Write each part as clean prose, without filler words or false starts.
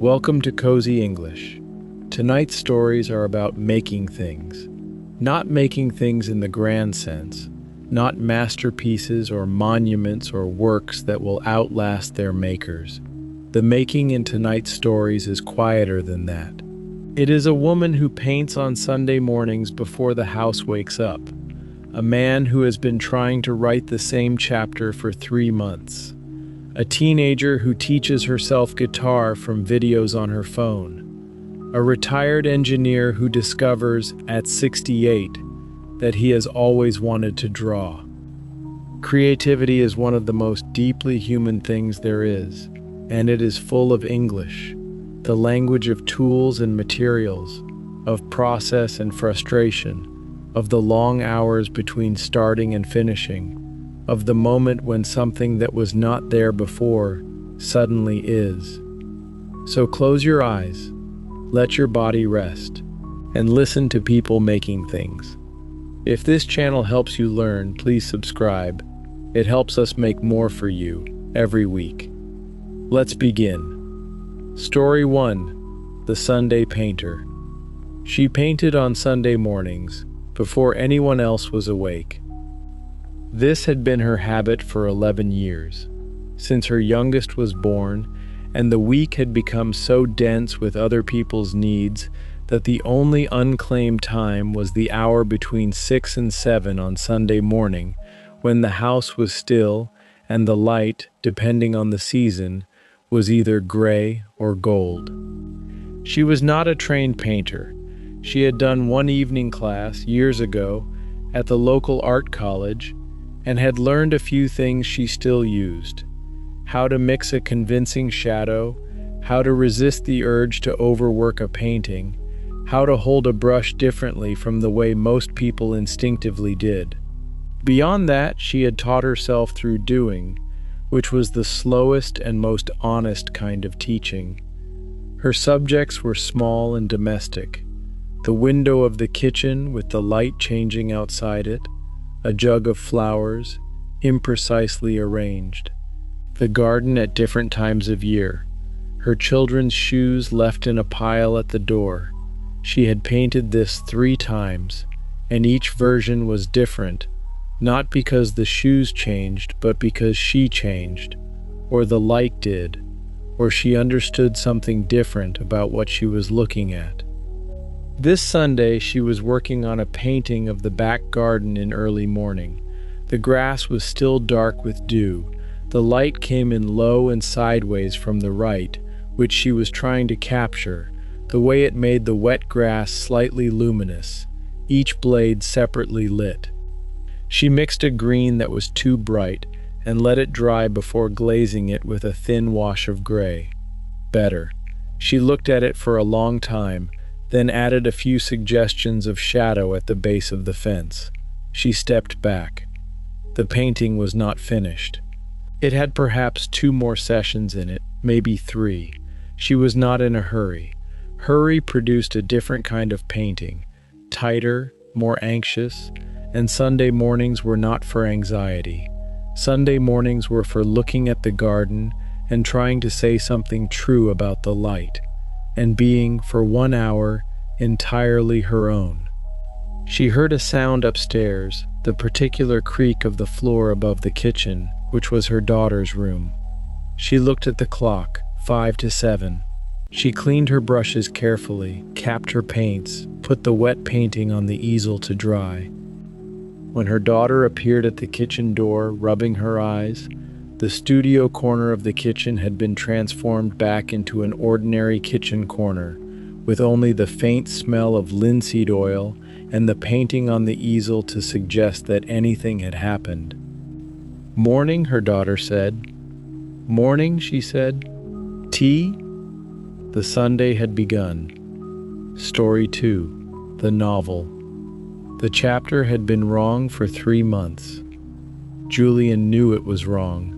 Welcome to Cozy English. Tonight's stories are about making things. Not making things in the grand sense, not masterpieces or monuments or works that will outlast their makers. The making in tonight's stories is quieter than that. It is a woman who paints on Sunday mornings before the house wakes up. A man who has been trying to write the same chapter for 3 months. A teenager who teaches herself guitar from videos on her phone. A retired engineer who discovers, at 68, that he has always wanted to draw. Creativity is one of the most deeply human things there is, and it is full of English, the language of tools and materials, of process and frustration, of the long hours between starting and finishing, of the moment when something that was not there before suddenly is. So close your eyes, let your body rest, and listen to people making things. If this channel helps you learn, please subscribe. It helps us make more for you every week. Let's begin. Story 1. The Sunday Painter. She painted on Sunday mornings, before anyone else was awake. This had been her habit for 11 years, since her youngest was born, and the week had become so dense with other people's needs that the only unclaimed time was the hour between 6 and 7 on Sunday morning, when the house was still and the light, depending on the season, was either gray or gold. She was not a trained painter. She had done one evening class years ago at the local art college and had learned a few things she still used. How to mix a convincing shadow, how to resist the urge to overwork a painting, how to hold a brush differently from the way most people instinctively did. Beyond that, she had taught herself through doing, which was the slowest and most honest kind of teaching. Her subjects were small and domestic. The window of the kitchen with the light changing outside it, a jug of flowers, imprecisely arranged. The garden at different times of year. Her children's shoes left in a pile at the door. She had painted this 3 times, and each version was different, not because the shoes changed, but because she changed, or the light did, or she understood something different about what she was looking at. This Sunday, she was working on a painting of the back garden in early morning. The grass was still dark with dew. The light came in low and sideways from the right, which she was trying to capture, the way it made the wet grass slightly luminous, each blade separately lit. She mixed a green that was too bright and let it dry before glazing it with a thin wash of gray. Better. She looked at it for a long time, then added a few suggestions of shadow at the base of the fence. She stepped back. The painting was not finished. It had perhaps 2 more sessions in it, maybe 3. She was not in a hurry. Hurry produced a different kind of painting, tighter, more anxious, and Sunday mornings were not for anxiety. Sunday mornings were for looking at the garden and trying to say something true about the light, and being, for 1 hour, entirely her own. She heard a sound upstairs, the particular creak of the floor above the kitchen, which was her daughter's room. She looked at the clock, 5 to 7. She cleaned her brushes carefully, capped her paints, put the wet painting on the easel to dry. When her daughter appeared at the kitchen door, rubbing her eyes, the studio corner of the kitchen had been transformed back into an ordinary kitchen corner, with only the faint smell of linseed oil and the painting on the easel to suggest that anything had happened. "Morning," her daughter said. "Morning," she said. "Tea?" The Sunday had begun. Story 2. The Novel. The chapter had been wrong for 3 months. Julian knew it was wrong.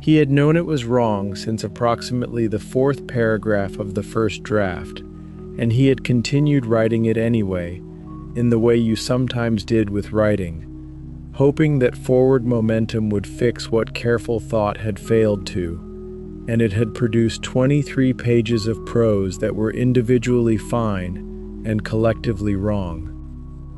He had known it was wrong since approximately the 4th paragraph of the first draft, and he had continued writing it anyway, in the way you sometimes did with writing, hoping that forward momentum would fix what careful thought had failed to. and it had produced 23 pages of prose that were individually fine and collectively wrong.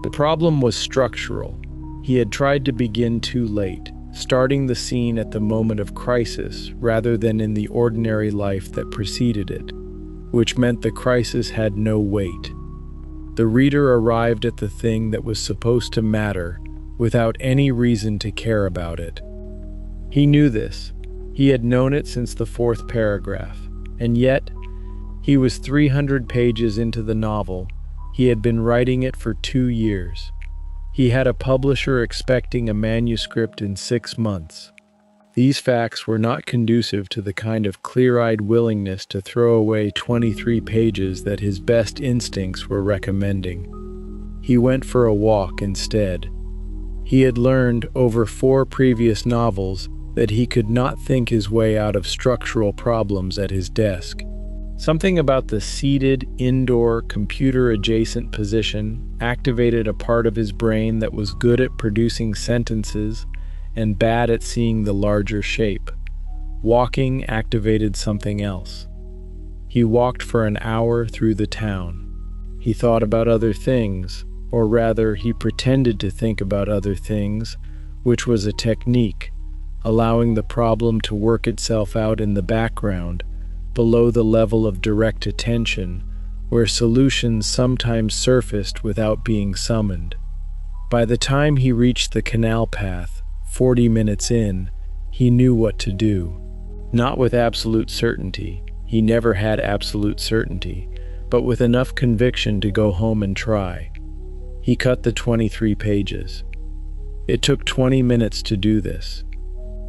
The problem was structural. He had tried to begin too late, starting the scene at the moment of crisis rather than in the ordinary life that preceded it, which meant the crisis had no weight. The reader arrived at the thing that was supposed to matter without any reason to care about it. He knew this. He had known it since the fourth paragraph, and yet, he was 300 pages into the novel. He had been writing it for 2 years. He had a publisher expecting a manuscript in 6 months. These facts were not conducive to the kind of clear-eyed willingness to throw away 23 pages that his best instincts were recommending. He went for a walk instead. He had learned over 4 previous novels that he could not think his way out of structural problems at his desk. Something about the seated, indoor, computer-adjacent position activated a part of his brain that was good at producing sentences and bad at seeing the larger shape. Walking activated something else. He walked for an hour through the town. He thought about other things, or rather, he pretended to think about other things, which was a technique, allowing the problem to work itself out in the background, below the level of direct attention, where solutions sometimes surfaced without being summoned. By the time he reached the canal path, 40 minutes in, he knew what to do. Not with absolute certainty, he never had absolute certainty, but with enough conviction to go home and try. He cut the 23 pages. It took 20 minutes to do this.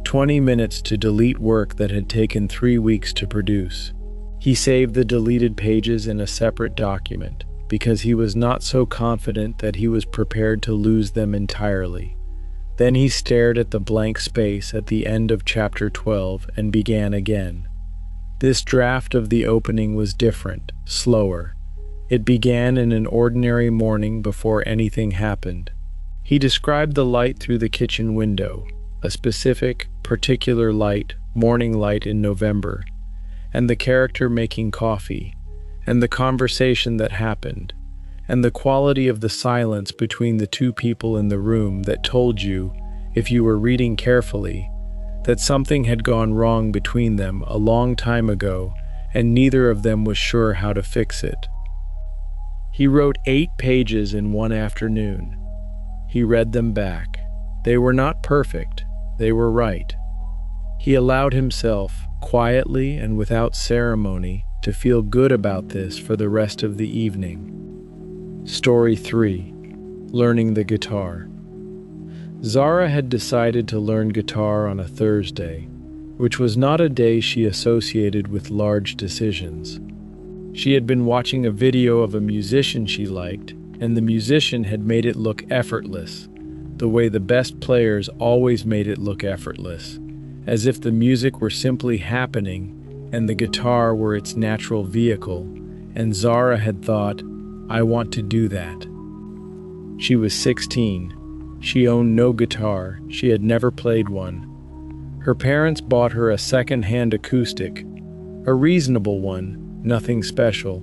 20 minutes to delete work that had taken 3 weeks to produce. He saved the deleted pages in a separate document because he was not so confident that he was prepared to lose them entirely. Then he stared at the blank space at the end of chapter 12 and began again. This draft of the opening was different, slower. It began in an ordinary morning before anything happened. He described the light through the kitchen window, a specific, particular light, morning light in November, and the character making coffee, and the conversation that happened, and the quality of the silence between the 2 people in the room that told you, if you were reading carefully, that something had gone wrong between them a long time ago, and neither of them was sure how to fix it. He wrote 8 pages in one afternoon. He read them back. They were not perfect. They were right. He allowed himself, quietly and without ceremony, to feel good about this for the rest of the evening. Story 3. Learning the guitar. Zara had decided to learn guitar on a Thursday, which was not a day she associated with large decisions. She had been watching a video of a musician she liked, and the musician had made it look effortless, the way the best players always made it look effortless, as if the music were simply happening and the guitar were its natural vehicle, and Zara had thought, I want to do that. She was 16. She owned no guitar. She had never played one. Her parents bought her a second-hand acoustic, a reasonable one, nothing special,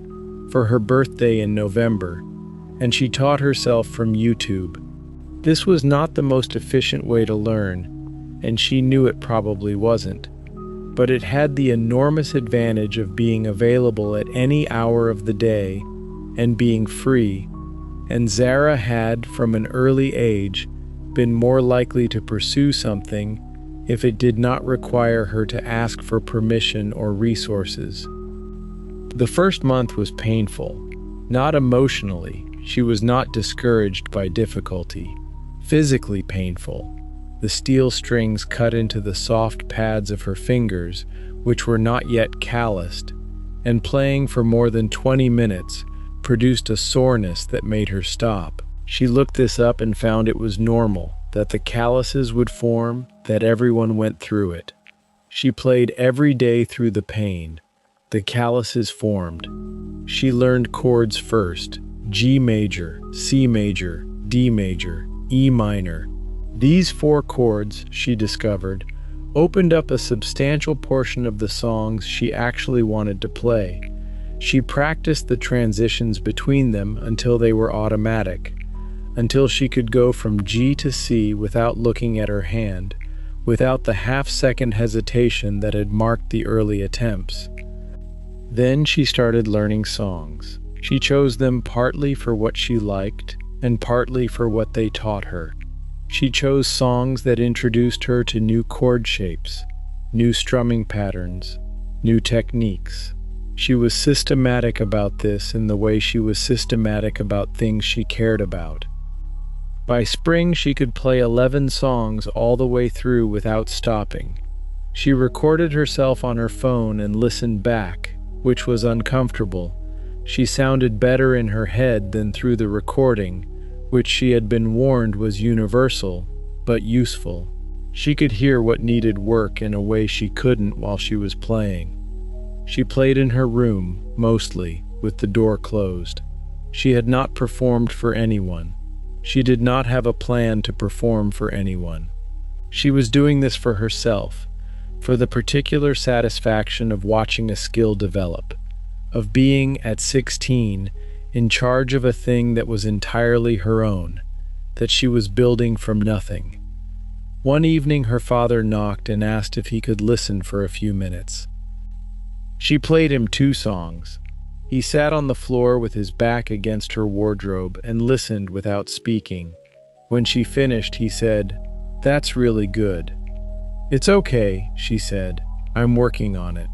for her birthday in November, and she taught herself from YouTube. This was not the most efficient way to learn, and she knew it probably wasn't, but it had the enormous advantage of being available at any hour of the day and being free, and Zara had, from an early age, been more likely to pursue something if it did not require her to ask for permission or resources. The first month was painful, not emotionally. She was not discouraged by difficulty. Physically painful. The steel strings cut into the soft pads of her fingers, which were not yet calloused, and playing for more than 20 minutes produced a soreness that made her stop. She looked this up and found it was normal, that the calluses would form, that everyone went through it. She played every day through the pain. The calluses formed. She learned chords first: G major, C major, D major, E minor. These 4 chords, she discovered, opened up a substantial portion of the songs she actually wanted to play. She practiced the transitions between them until they were automatic, until she could go from G to C without looking at her hand, without the half-second hesitation that had marked the early attempts. Then she started learning songs. She chose them partly for what she liked and partly for what they taught her. She chose songs that introduced her to new chord shapes, new strumming patterns, new techniques. She was systematic about this in the way she was systematic about things she cared about. By spring, she could play 11 songs all the way through without stopping. She recorded herself on her phone and listened back, which was uncomfortable. She sounded better in her head than through the recording, which she had been warned was universal, but useful. She could hear what needed work in a way she couldn't while she was playing. She played in her room, mostly, with the door closed. She had not performed for anyone. She did not have a plan to perform for anyone. She was doing this for herself, for the particular satisfaction of watching a skill develop, of being, at 16, in charge of a thing that was entirely her own, that she was building from nothing. One evening her father knocked and asked if he could listen for a few minutes. She played him 2 songs. He sat on the floor with his back against her wardrobe and listened without speaking. When she finished, he said, "That's really good." "It's okay," she said. "I'm working on it."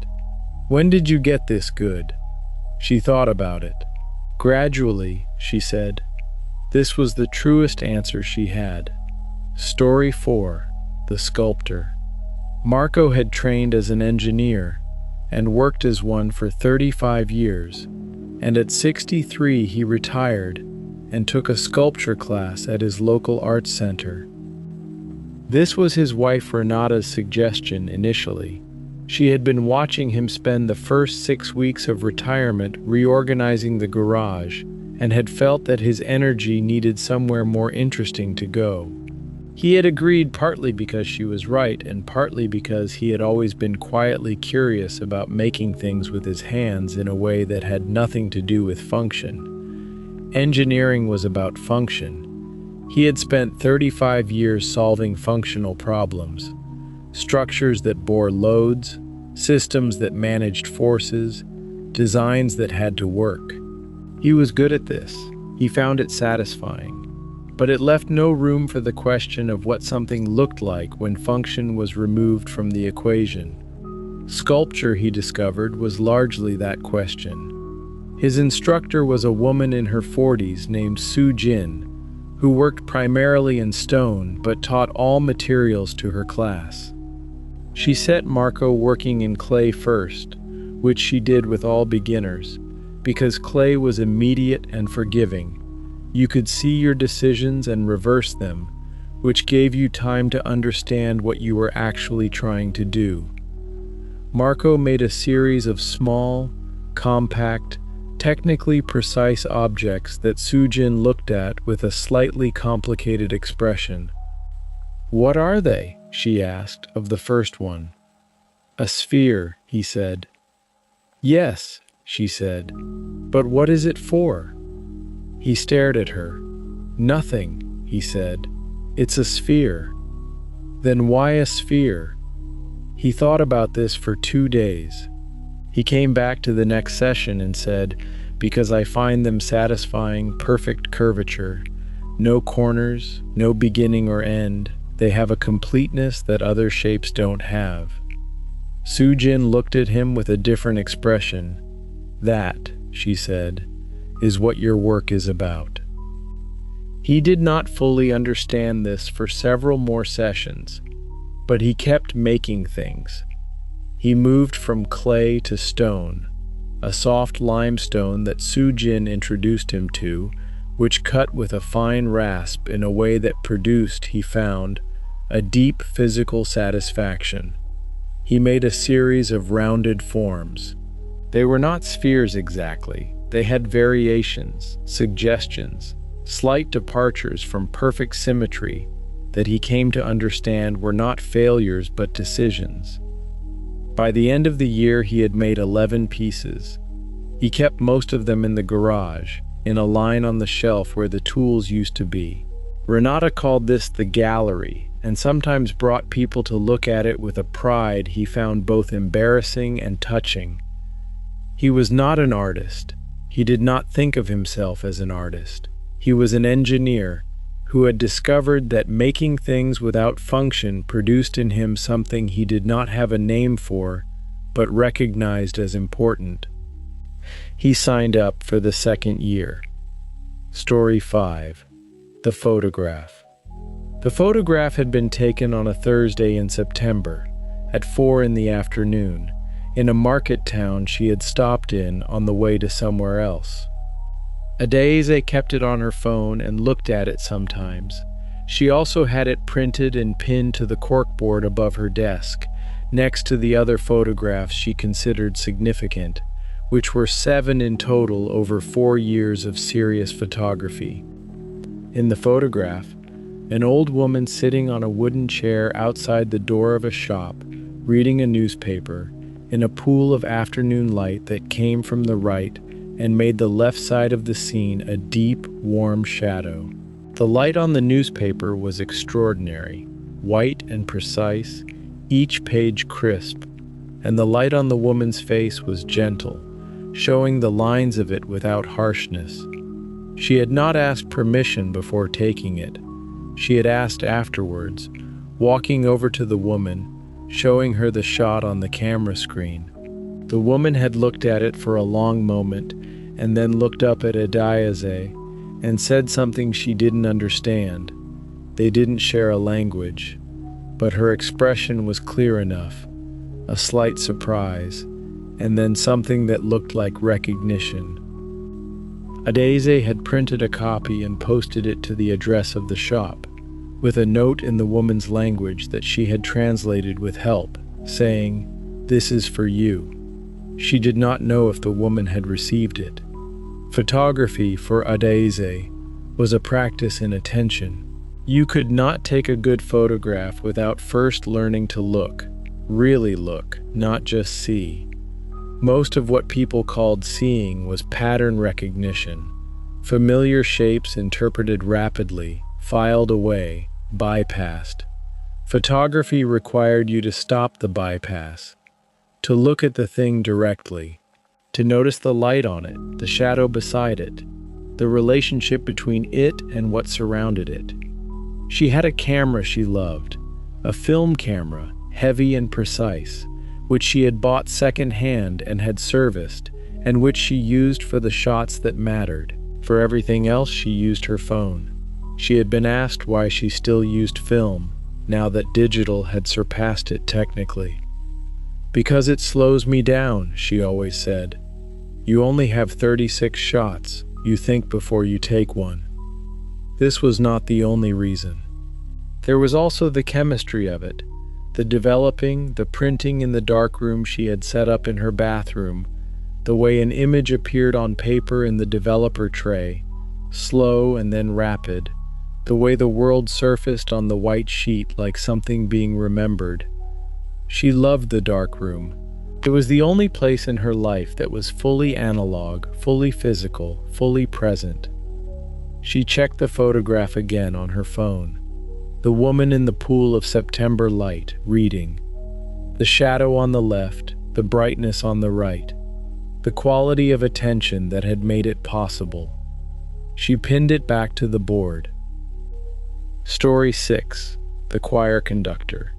"When did you get this good?" She thought about it. "Gradually," she said. This was the truest answer she had. Story 4. The Sculptor. Marco had trained as an engineer and worked as one for 35 years, and at 63 he retired and took a sculpture class at his local arts center. This was his wife Renata's suggestion initially. She had been watching him spend the first 6 weeks of retirement reorganizing the garage and had felt that his energy needed somewhere more interesting to go. He had agreed partly because she was right and partly because he had always been quietly curious about making things with his hands in a way that had nothing to do with function. Engineering was about function. He had spent 35 years solving functional problems. Structures that bore loads, systems that managed forces, designs that had to work. He was good at this. He found it satisfying. But it left no room for the question of what something looked like when function was removed from the equation. Sculpture, he discovered, was largely that question. His instructor was a woman in her 40s named Sue Jin, who worked primarily in stone but taught all materials to her class. She set Marco working in clay first, which she did with all beginners, because clay was immediate and forgiving. You could see your decisions and reverse them, which gave you time to understand what you were actually trying to do. Marco made a series of small, compact, technically precise objects that Sujin looked at with a slightly complicated expression. "What are they?" she asked of the first one. "A sphere," he said. "Yes," she said. "But what is it for?" He stared at her. "Nothing," he said. "It's a sphere." "Then why a sphere?" He thought about this for 2 days. He came back to the next session and said, "Because I find them satisfying perfect curvature. No corners, no beginning or end. They have a completeness that other shapes don't have." Sujin looked at him with a different expression. "That," she said, "is what your work is about." He did not fully understand this for several more sessions, but he kept making things. He moved from clay to stone, a soft limestone that Sujin introduced him to, which cut with a fine rasp in a way that produced, he found, a deep physical satisfaction. He made a series of rounded forms. They were not spheres exactly. They had variations, suggestions, slight departures from perfect symmetry, that he came to understand were not failures but decisions. By the end of the year, he had made 11 pieces. He kept most of them in the garage, in a line on the shelf where the tools used to be. Renata called this the gallery, and sometimes brought people to look at it with a pride he found both embarrassing and touching. He was not an artist. He did not think of himself as an artist. He was an engineer who had discovered that making things without function produced in him something he did not have a name for, but recognized as important. He signed up for the second year. Story 5. The photograph. The photograph had been taken on a Thursday in September, at 4 in the afternoon, in a market town she had stopped in on the way to somewhere else. Adeze kept it on her phone and looked at it sometimes. She also had it printed and pinned to the corkboard above her desk, next to the other photographs she considered significant, which were 7 in total over 4 years of serious photography. In the photograph, an old woman sitting on a wooden chair outside the door of a shop, reading a newspaper, in a pool of afternoon light that came from the right and made the left side of the scene a deep, warm shadow. The light on the newspaper was extraordinary, white and precise, each page crisp, and the light on the woman's face was gentle, showing the lines of it without harshness. She had not asked permission before taking it. She had asked afterwards, walking over to the woman, showing her the shot on the camera screen. The woman had looked at it for a long moment and then looked up at Adeze and said something she didn't understand. They didn't share a language, but her expression was clear enough, a slight surprise, and then something that looked like recognition. Adeze had printed a copy and posted it to the address of the shop, with a note in the woman's language that she had translated with help, saying, "This is for you." She did not know if the woman had received it. Photography, for Adeze, was a practice in attention. You could not take a good photograph without first learning to look, really look, not just see. Most of what people called seeing was pattern recognition. Familiar shapes interpreted rapidly, filed away, bypassed. Photography required you to stop the bypass, to look at the thing directly, to notice the light on it, the shadow beside it, the relationship between it and what surrounded it. She had a camera she loved, a film camera, heavy and precise, which she had bought second-hand and had serviced, and which she used for the shots that mattered. For everything else, she used her phone. She had been asked why she still used film, now that digital had surpassed it technically. "Because it slows me down," she always said. "You only have 36 shots. You think before you take one." This was not the only reason. There was also the chemistry of it, the developing, the printing in the darkroom she had set up in her bathroom, the way an image appeared on paper in the developer tray, slow and then rapid, the way the world surfaced on the white sheet like something being remembered. She loved the darkroom. It was the only place in her life that was fully analog, fully physical, fully present. She checked the photograph again on her phone. The woman in the pool of September light, reading. The shadow on the left, the brightness on the right. The quality of attention that had made it possible. She pinned it back to the board. Story 6. The choir conductor.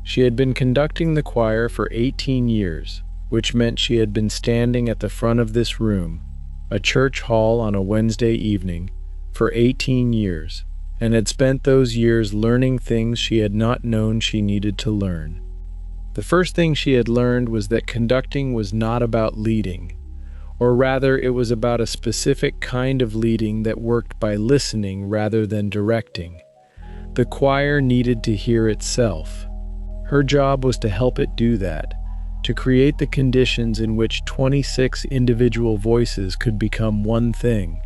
She had been conducting the choir for 18 years, which meant she had been standing at the front of this room, a church hall on a Wednesday evening, for 18 years, and had spent those years learning things she had not known she needed to learn. The first thing she had learned was that conducting was not about leading, or rather it was about a specific kind of leading that worked by listening rather than directing. The choir needed to hear itself. Her job was to help it do that, to create the conditions in which 26 individual voices could become one thing.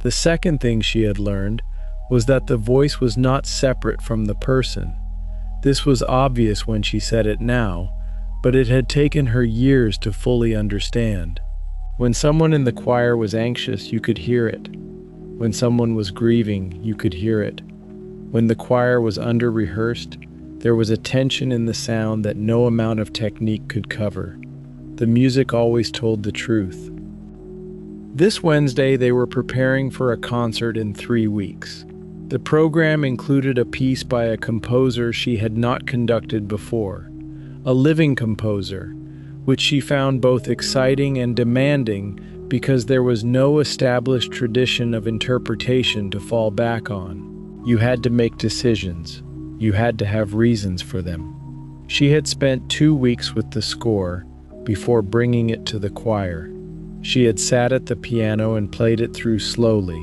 The second thing she had learned was that the voice was not separate from the person. This was obvious when she said it now, but it had taken her years to fully understand. When someone in the choir was anxious, you could hear it. When someone was grieving, you could hear it. When the choir was under-rehearsed, there was a tension in the sound that no amount of technique could cover. The music always told the truth. This Wednesday, they were preparing for a concert in 3 weeks. The program included a piece by a composer she had not conducted before, a living composer, which she found both exciting and demanding because there was no established tradition of interpretation to fall back on. You had to make decisions. You had to have reasons for them. She had spent 2 weeks with the score before bringing it to the choir. She had sat at the piano and played it through slowly,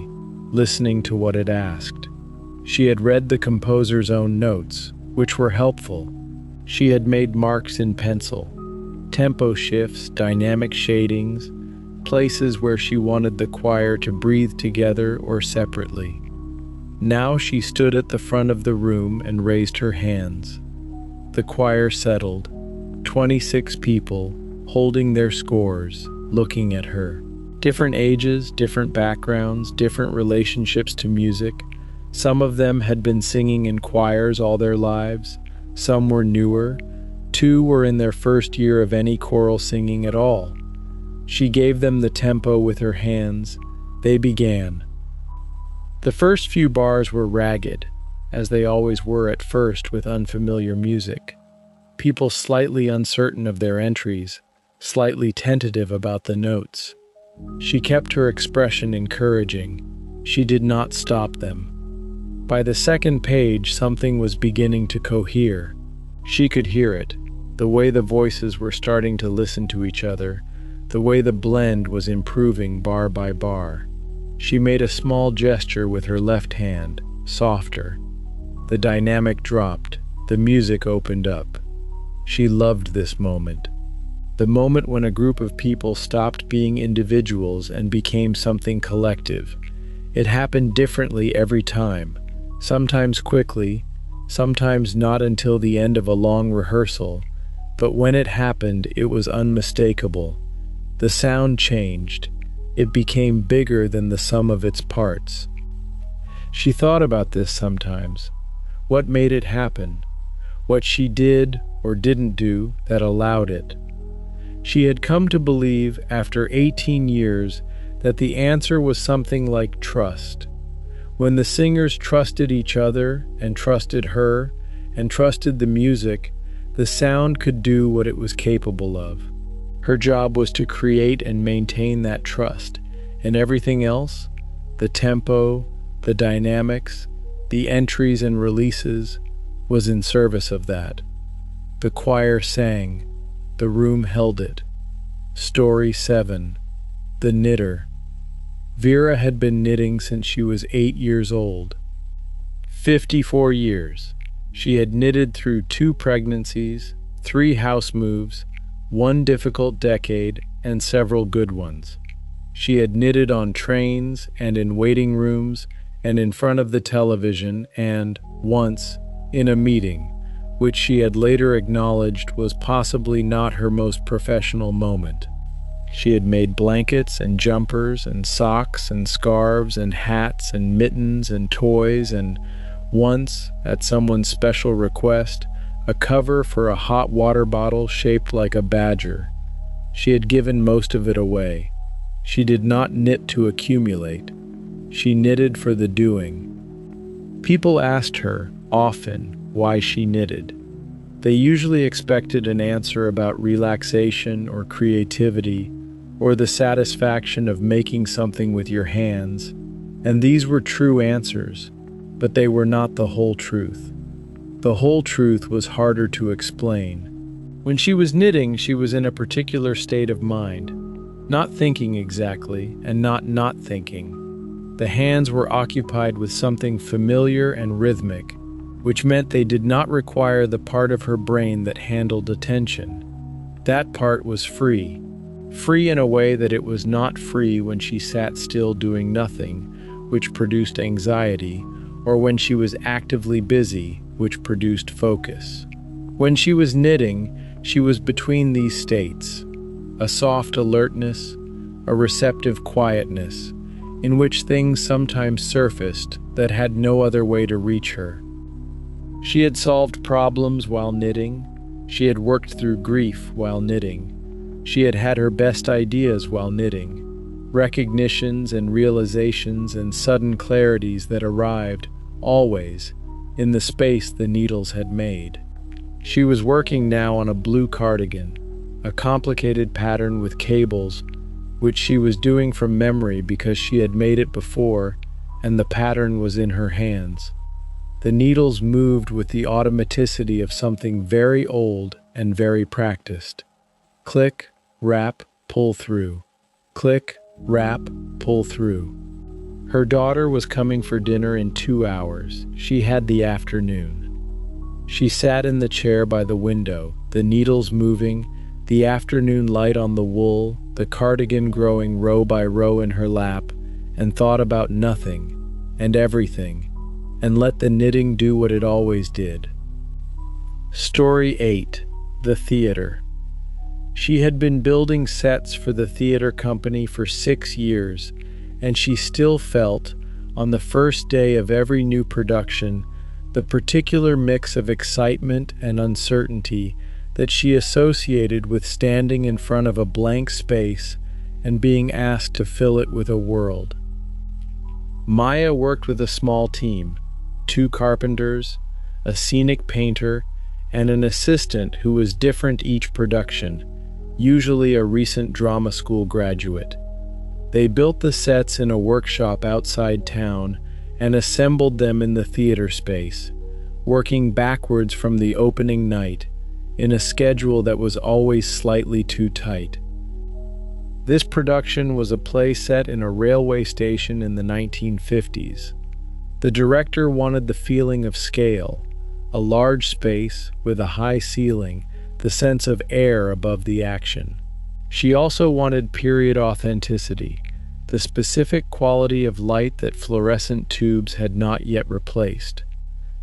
listening to what it asked. She had read the composer's own notes, which were helpful. She had made marks in pencil, tempo shifts, dynamic shadings, places where she wanted the choir to breathe together or separately. Now she stood at the front of the room and raised her hands. The choir settled, 26 people holding their scores, looking at her. Different ages, different backgrounds, different relationships to music. Some of them had been singing in choirs all their lives. Some were newer. 2 were in their first year of any choral singing at all. She gave them the tempo with her hands. They began. The first few bars were ragged, as they always were at first with unfamiliar music. People slightly uncertain of their entries, slightly tentative about the notes. She kept her expression encouraging. She did not stop them. By the second page, something was beginning to cohere. She could hear it, the way the voices were starting to listen to each other, the way the blend was improving bar by bar. She made a small gesture with her left hand, softer. The dynamic dropped, the music opened up. She loved this moment. The moment when a group of people stopped being individuals and became something collective. It happened differently every time, sometimes quickly, sometimes not until the end of a long rehearsal, but when it happened, it was unmistakable. The sound changed. It became bigger than the sum of its parts. She thought about this sometimes. What made it happen? What she did or didn't do that allowed it? She had come to believe, after 18 years, that the answer was something like trust. When the singers trusted each other and trusted her and trusted the music, the sound could do what it was capable of. Her job was to create and maintain that trust, and everything else, the tempo, the dynamics, the entries and releases, was in service of that. The choir sang. The room held it. Story 7. The Knitter. Vera had been knitting since she was 8 years old. 54 years. She had knitted through 2 pregnancies, 3 house moves, 1 difficult decade, and several good ones. She had knitted on trains and in waiting rooms and in front of the television and, once, in a meeting, which she had later acknowledged was possibly not her most professional moment. She had made blankets and jumpers and socks and scarves and hats and mittens and toys and, once, at someone's special request, a cover for a hot water bottle shaped like a badger. She had given most of it away. She did not knit to accumulate. She knitted for the doing. People asked her, often, why she knitted. They usually expected an answer about relaxation or creativity or the satisfaction of making something with your hands, and these were true answers, but they were not the whole truth. The whole truth was harder to explain. When she was knitting, she was in a particular state of mind, not thinking exactly and not thinking. The hands were occupied with something familiar and rhythmic, which meant they did not require the part of her brain that handled attention. That part was free. Free in a way that it was not free when she sat still doing nothing, which produced anxiety, or when she was actively busy, which produced focus. When she was knitting, she was between these states, a soft alertness, a receptive quietness, in which things sometimes surfaced that had no other way to reach her. She had solved problems while knitting. She had worked through grief while knitting. She had had her best ideas while knitting, recognitions and realizations and sudden clarities that arrived, always, in the space the needles had made. She was working now on a blue cardigan, a complicated pattern with cables, which she was doing from memory because she had made it before, and the pattern was in her hands. The needles moved with the automaticity of something very old and very practiced. Click, wrap, pull through. Click, wrap, pull through. Her daughter was coming for dinner in 2 hours. She had the afternoon. She sat in the chair by the window, the needles moving, the afternoon light on the wool, the cardigan growing row by row in her lap, and thought about nothing and everything, and let the knitting do what it always did. Story 8. The Theater. She had been building sets for the theater company for 6 years, and she still felt, on the first day of every new production, the particular mix of excitement and uncertainty that she associated with standing in front of a blank space and being asked to fill it with a world. Maya worked with a small team, 2 carpenters, a scenic painter, and an assistant who was different each production, usually a recent drama school graduate. They built the sets in a workshop outside town and assembled them in the theater space, working backwards from the opening night, in a schedule that was always slightly too tight. This production was a play set in a railway station in the 1950s. The director wanted the feeling of scale, a large space with a high ceiling, the sense of air above the action. She also wanted period authenticity, the specific quality of light that fluorescent tubes had not yet replaced,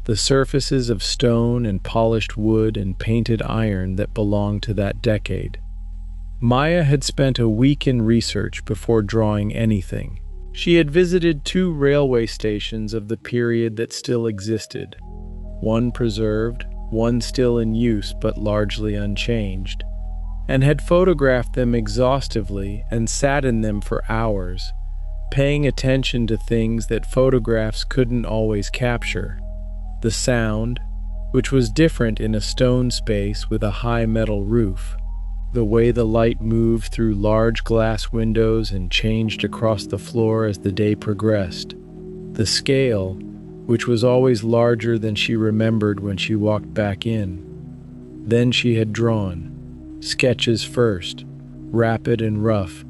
the surfaces of stone and polished wood and painted iron that belonged to that decade. Maya had spent a week in research before drawing anything. She had visited 2 railway stations of the period that still existed, one preserved, one still in use but largely unchanged, and had photographed them exhaustively and sat in them for hours, paying attention to things that photographs couldn't always capture. The sound, which was different in a stone space with a high metal roof, the way the light moved through large glass windows and changed across the floor as the day progressed, the scale, which was always larger than she remembered when she walked back in. Then she had drawn, sketches first, rapid and rough,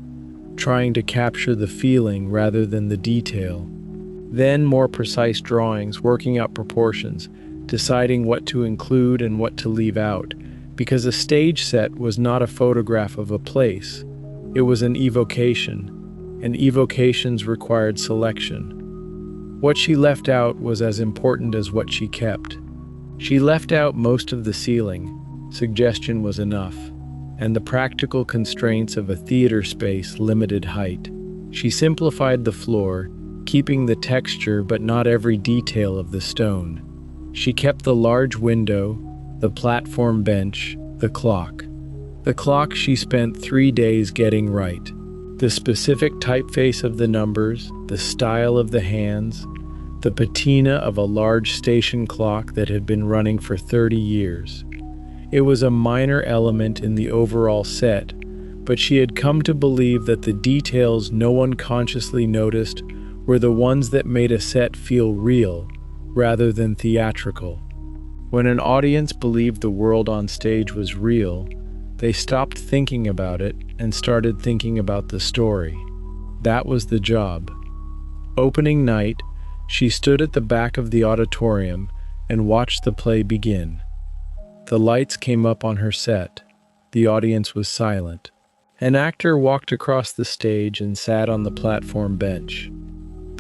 trying to capture the feeling rather than the detail. Then more precise drawings, working out proportions, deciding what to include and what to leave out, because a stage set was not a photograph of a place. It was an evocation, and evocations required selection. What she left out was as important as what she kept. She left out most of the ceiling, suggestion was enough, and the practical constraints of a theater space limited height. She simplified the floor, keeping the texture but not every detail of the stone. She kept the large window, the platform bench, the clock. The clock she spent 3 days getting right. The specific typeface of the numbers, the style of the hands, the patina of a large station clock that had been running for 30 years. It was a minor element in the overall set, but she had come to believe that the details no one consciously noticed were the ones that made a set feel real, rather than theatrical. When an audience believed the world on stage was real, they stopped thinking about it and started thinking about the story. That was the job. Opening night, she stood at the back of the auditorium and watched the play begin. The lights came up on her set. The audience was silent. An actor walked across the stage and sat on the platform bench.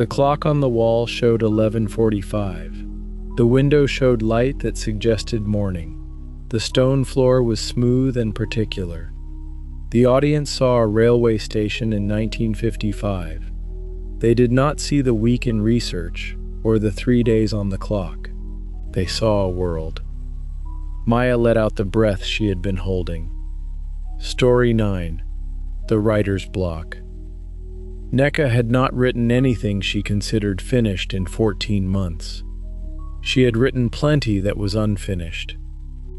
The clock on the wall showed 11:45. The window showed light that suggested morning. The stone floor was smooth and particular. The audience saw a railway station in 1955. They did not see the week in research or the 3 days on the clock. They saw a world. Maya let out the breath she had been holding. Story 9. The Writer's Block. Nneka had not written anything she considered finished in 14 months. She had written plenty that was unfinished.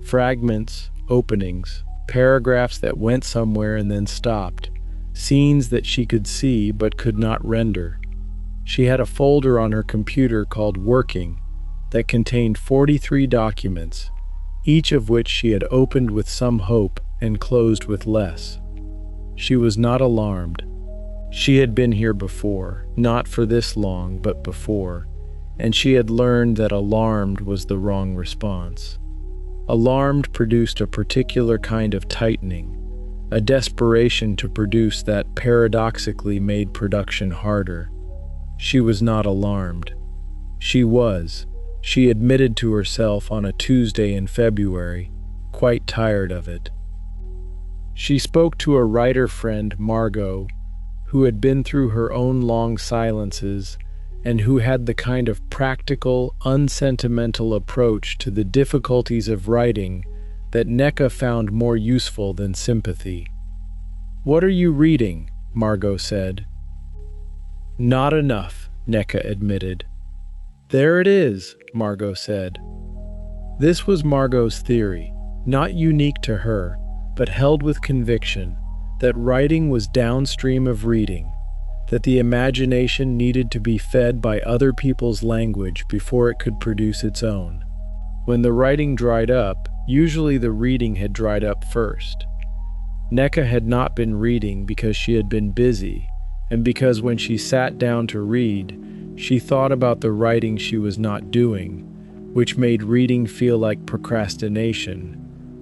Fragments, openings, paragraphs that went somewhere and then stopped, scenes that she could see but could not render. She had a folder on her computer called Working that contained 43 documents, each of which she had opened with some hope and closed with less. She was not alarmed. She had been here before, not for this long, but before, and she had learned that alarmed was the wrong response. Alarmed produced a particular kind of tightening, a desperation to produce that paradoxically made production harder. She was not alarmed. She admitted to herself on a Tuesday in February, quite tired of it. She spoke to a writer friend, Margot, who had been through her own long silences and who had the kind of practical, unsentimental approach to the difficulties of writing that Nneka found more useful than sympathy. "What are you reading?" Margot said. "Not enough," Nneka admitted. "There it is," Margot said. This was Margot's theory, not unique to her, but held with conviction, that writing was downstream of reading, that the imagination needed to be fed by other people's language before it could produce its own. When the writing dried up, usually the reading had dried up first. Nneka had not been reading because she had been busy, and because when she sat down to read, she thought about the writing she was not doing, which made reading feel like procrastination,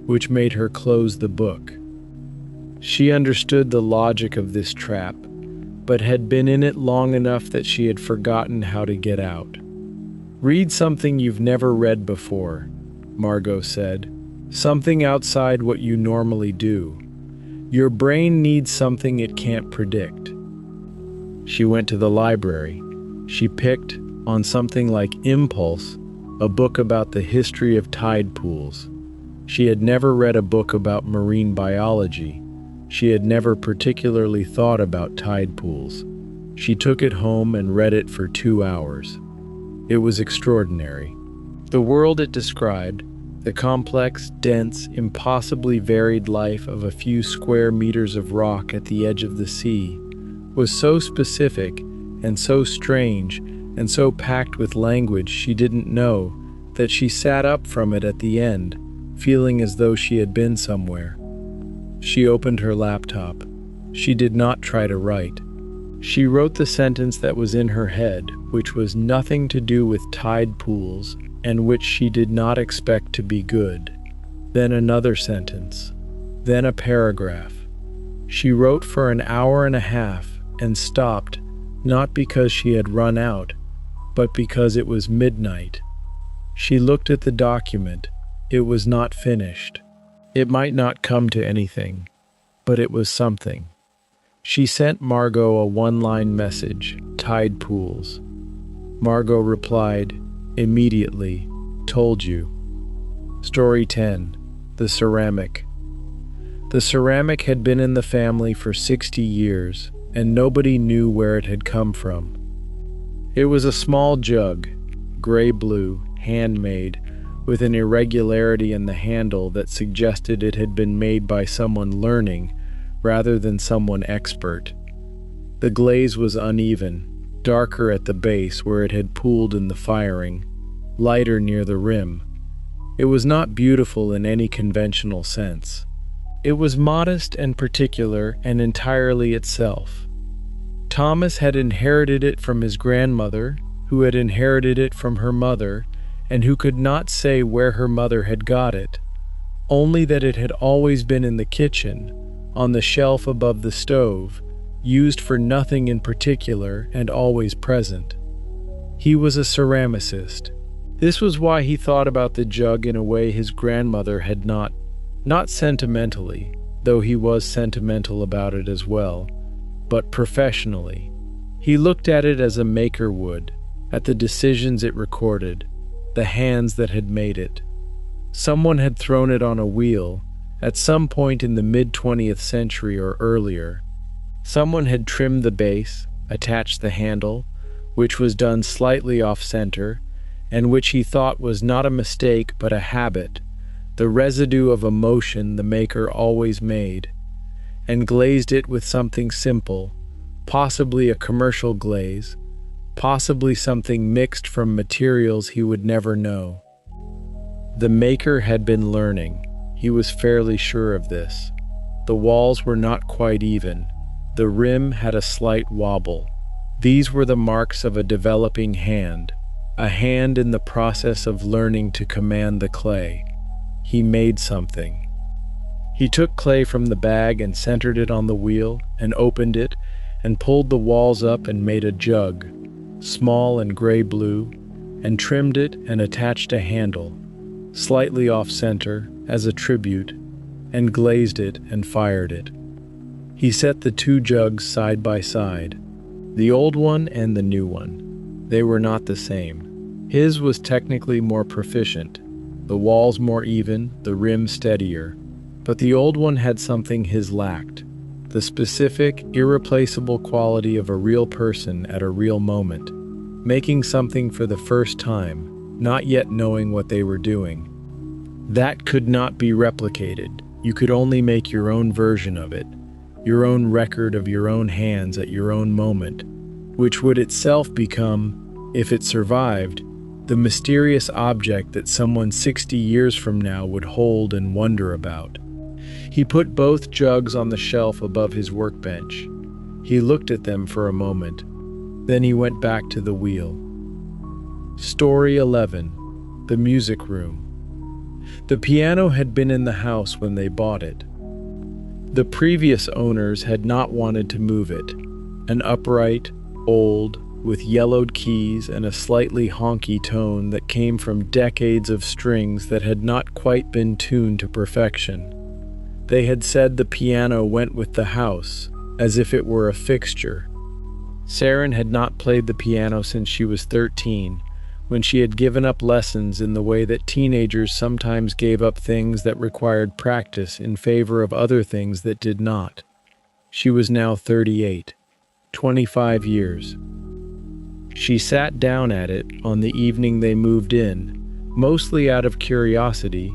which made her close the book. She understood the logic of this trap, but had been in it long enough that she had forgotten how to get out. "Read something you've never read before," Margot said. "Something outside what you normally do. Your brain needs something it can't predict." She went to the library. She picked, on something like impulse, a book about the history of tide pools. She had never read a book about marine biology. She had never particularly thought about tide pools. She took it home and read it for 2 hours. It was extraordinary. The world it described, the complex, dense, impossibly varied life of a few square meters of rock at the edge of the sea, was so specific and so strange and so packed with language she didn't know that she sat up from it at the end, feeling as though she had been somewhere. She opened her laptop. She did not try to write. She wrote the sentence that was in her head, which was nothing to do with tide pools and which she did not expect to be good. Then another sentence. Then a paragraph. She wrote for an hour and a half and stopped, not because she had run out, but because it was midnight. She looked at the document. It was not finished. It might not come to anything, but it was something. She sent Margot a one-line message, "Tide pools." Margot replied, immediately, "Told you." Story 10. The Ceramic. The ceramic had been in the family for 60 years, and nobody knew where it had come from. It was a small jug, gray-blue, handmade, with an irregularity in the handle that suggested it had been made by someone learning rather than someone expert. The glaze was uneven, darker at the base where it had pooled in the firing, lighter near the rim. It was not beautiful in any conventional sense. It was modest and particular and entirely itself. Thomas had inherited it from his grandmother, who had inherited it from her mother, and who could not say where her mother had got it, only that it had always been in the kitchen, on the shelf above the stove, used for nothing in particular and always present. He was a ceramicist. This was why he thought about the jug in a way his grandmother had not. Not sentimentally, though he was sentimental about it as well, but professionally. He looked at it as a maker would, at the decisions it recorded, the hands that had made it. Someone had thrown it on a wheel, at some point in the mid-20th century or earlier. Someone had trimmed the base, attached the handle, which was done slightly off-center, and which he thought was not a mistake but a habit, the residue of emotion the maker always made, and glazed it with something simple, possibly a commercial glaze, possibly something mixed from materials he would never know. The maker had been learning. He was fairly sure of this. The walls were not quite even. The rim had a slight wobble. These were the marks of a developing hand, a hand in the process of learning to command the clay. He made something. He took clay from the bag and centered it on the wheel and opened it and pulled the walls up and made a jug, small and gray-blue, and trimmed it and attached a handle, slightly off-center, as a tribute, and glazed it and fired it. He set the two jugs side by side, the old one and the new one. They were not the same. His was technically more proficient, the walls more even, the rim steadier, but the old one had something his lacked, the specific, irreplaceable quality of a real person at a real moment, making something for the first time, not yet knowing what they were doing. That could not be replicated. You could only make your own version of it, your own record of your own hands at your own moment, which would itself become, if it survived, the mysterious object that someone 60 years from now would hold and wonder about. He put both jugs on the shelf above his workbench. He looked at them for a moment. Then he went back to the wheel. Story 11. The Music Room. The piano had been in the house when they bought it. The previous owners had not wanted to move it. An upright, old, with yellowed keys and a slightly honky tone that came from decades of strings that had not quite been tuned to perfection. They had said the piano went with the house, as if it were a fixture. Saren had not played the piano since she was 13, when she had given up lessons in the way that teenagers sometimes gave up things that required practice in favor of other things that did not. She was now 38, 25 years. She sat down at it on the evening they moved in, mostly out of curiosity,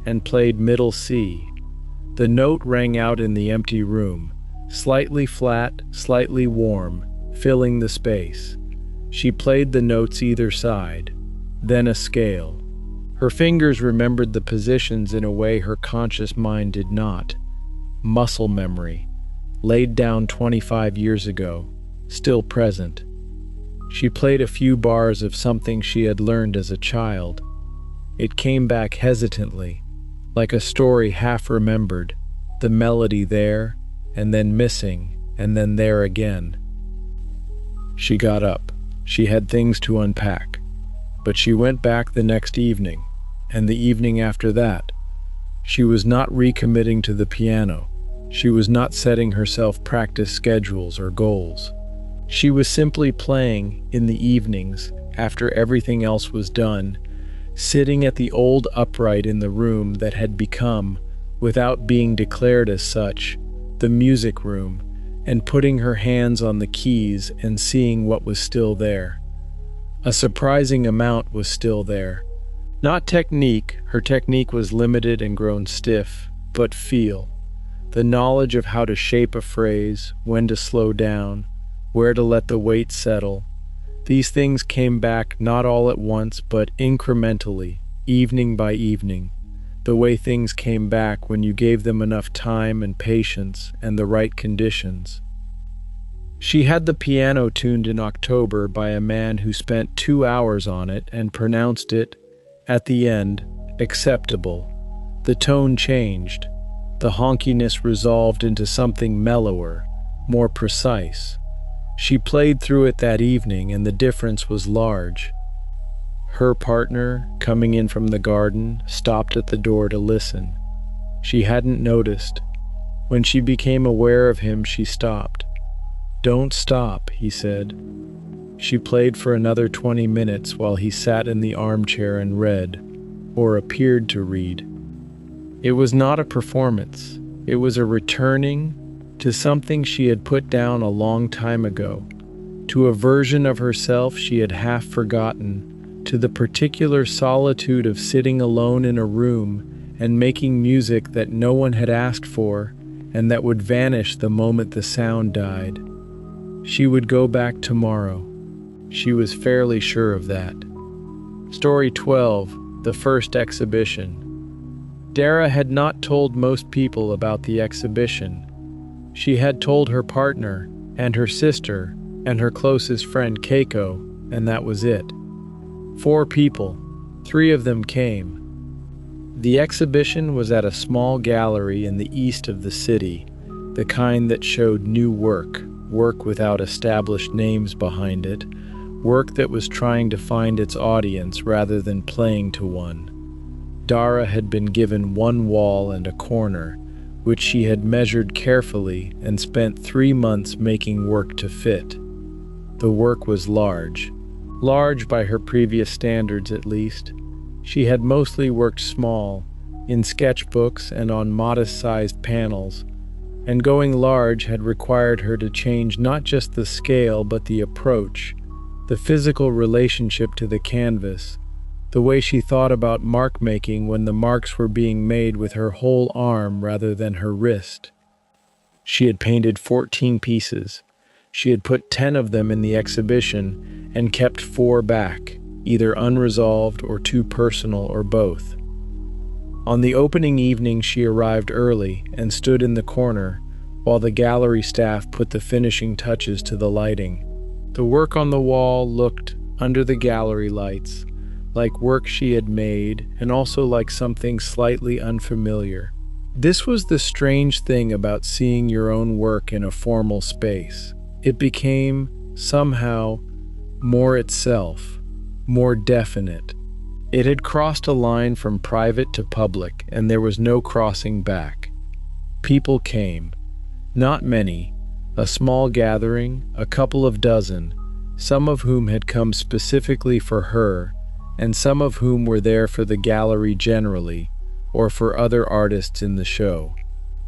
and played middle C. The note rang out in the empty room, slightly flat, slightly warm, filling the space. She played the notes either side, then a scale. Her fingers remembered the positions in a way her conscious mind did not. Muscle memory, laid down 25 years ago, still present. She played a few bars of something she had learned as a child. It came back hesitantly, like a story half remembered, the melody there, and then missing, and then there again. She got up. She had things to unpack. But she went back the next evening, and the evening after that. She was not recommitting to the piano. She was not setting herself practice schedules or goals. She was simply playing in the evenings, after everything else was done, sitting at the old upright in the room that had become, without being declared as such, the music room, and putting her hands on the keys and seeing what was still there. A surprising amount was still there. Not technique, her technique was limited and grown stiff, but feel. The knowledge of how to shape a phrase, when to slow down, where to let the weight settle. These things came back not all at once, but incrementally, evening by evening, the way things came back when you gave them enough time and patience and the right conditions. She had the piano tuned in October by a man who spent 2 hours on it and pronounced it, at the end, acceptable. The tone changed. The honkiness resolved into something mellower, more precise. She played through it that evening, and the difference was large. Her partner, coming in from the garden, stopped at the door to listen. She hadn't noticed. When she became aware of him, she stopped. "Don't stop," he said. She played for another 20 minutes while he sat in the armchair and read, or appeared to read. It was not a performance. It was a returning to something she had put down a long time ago, to a version of herself she had half forgotten, to the particular solitude of sitting alone in a room and making music that no one had asked for and that would vanish the moment the sound died. She would go back tomorrow. She was fairly sure of that. Story 12, the first exhibition. Dara had not told most people about the exhibition. She had told her partner and her sister and her closest friend Keiko, and that was it. 4 people. 3 of them came. The exhibition was at a small gallery in the east of the city, the kind that showed new work without established names behind it, work that was trying to find its audience rather than playing to one. Dara had been given one wall and a corner, which she had measured carefully and spent 3 months making work to fit. The work was large by her previous standards at least. She had mostly worked small, in sketchbooks and on modest-sized panels, and going large had required her to change not just the scale but the approach, the physical relationship to the canvas, the way she thought about mark making when the marks were being made with her whole arm rather than her wrist. She had painted 14 pieces. She had put 10 of them in the exhibition and kept 4 back, either unresolved or too personal or both. On the opening evening she arrived early and stood in the corner while the gallery staff put the finishing touches to the lighting. The work on the wall looked, under the gallery lights, like work she had made and also like something slightly unfamiliar. This was the strange thing about seeing your own work in a formal space. It became, somehow, more itself, more definite. It had crossed a line from private to public, and there was no crossing back. People came. Not many, a small gathering, a couple of dozen, some of whom had come specifically for her, and some of whom were there for the gallery generally, or for other artists in the show.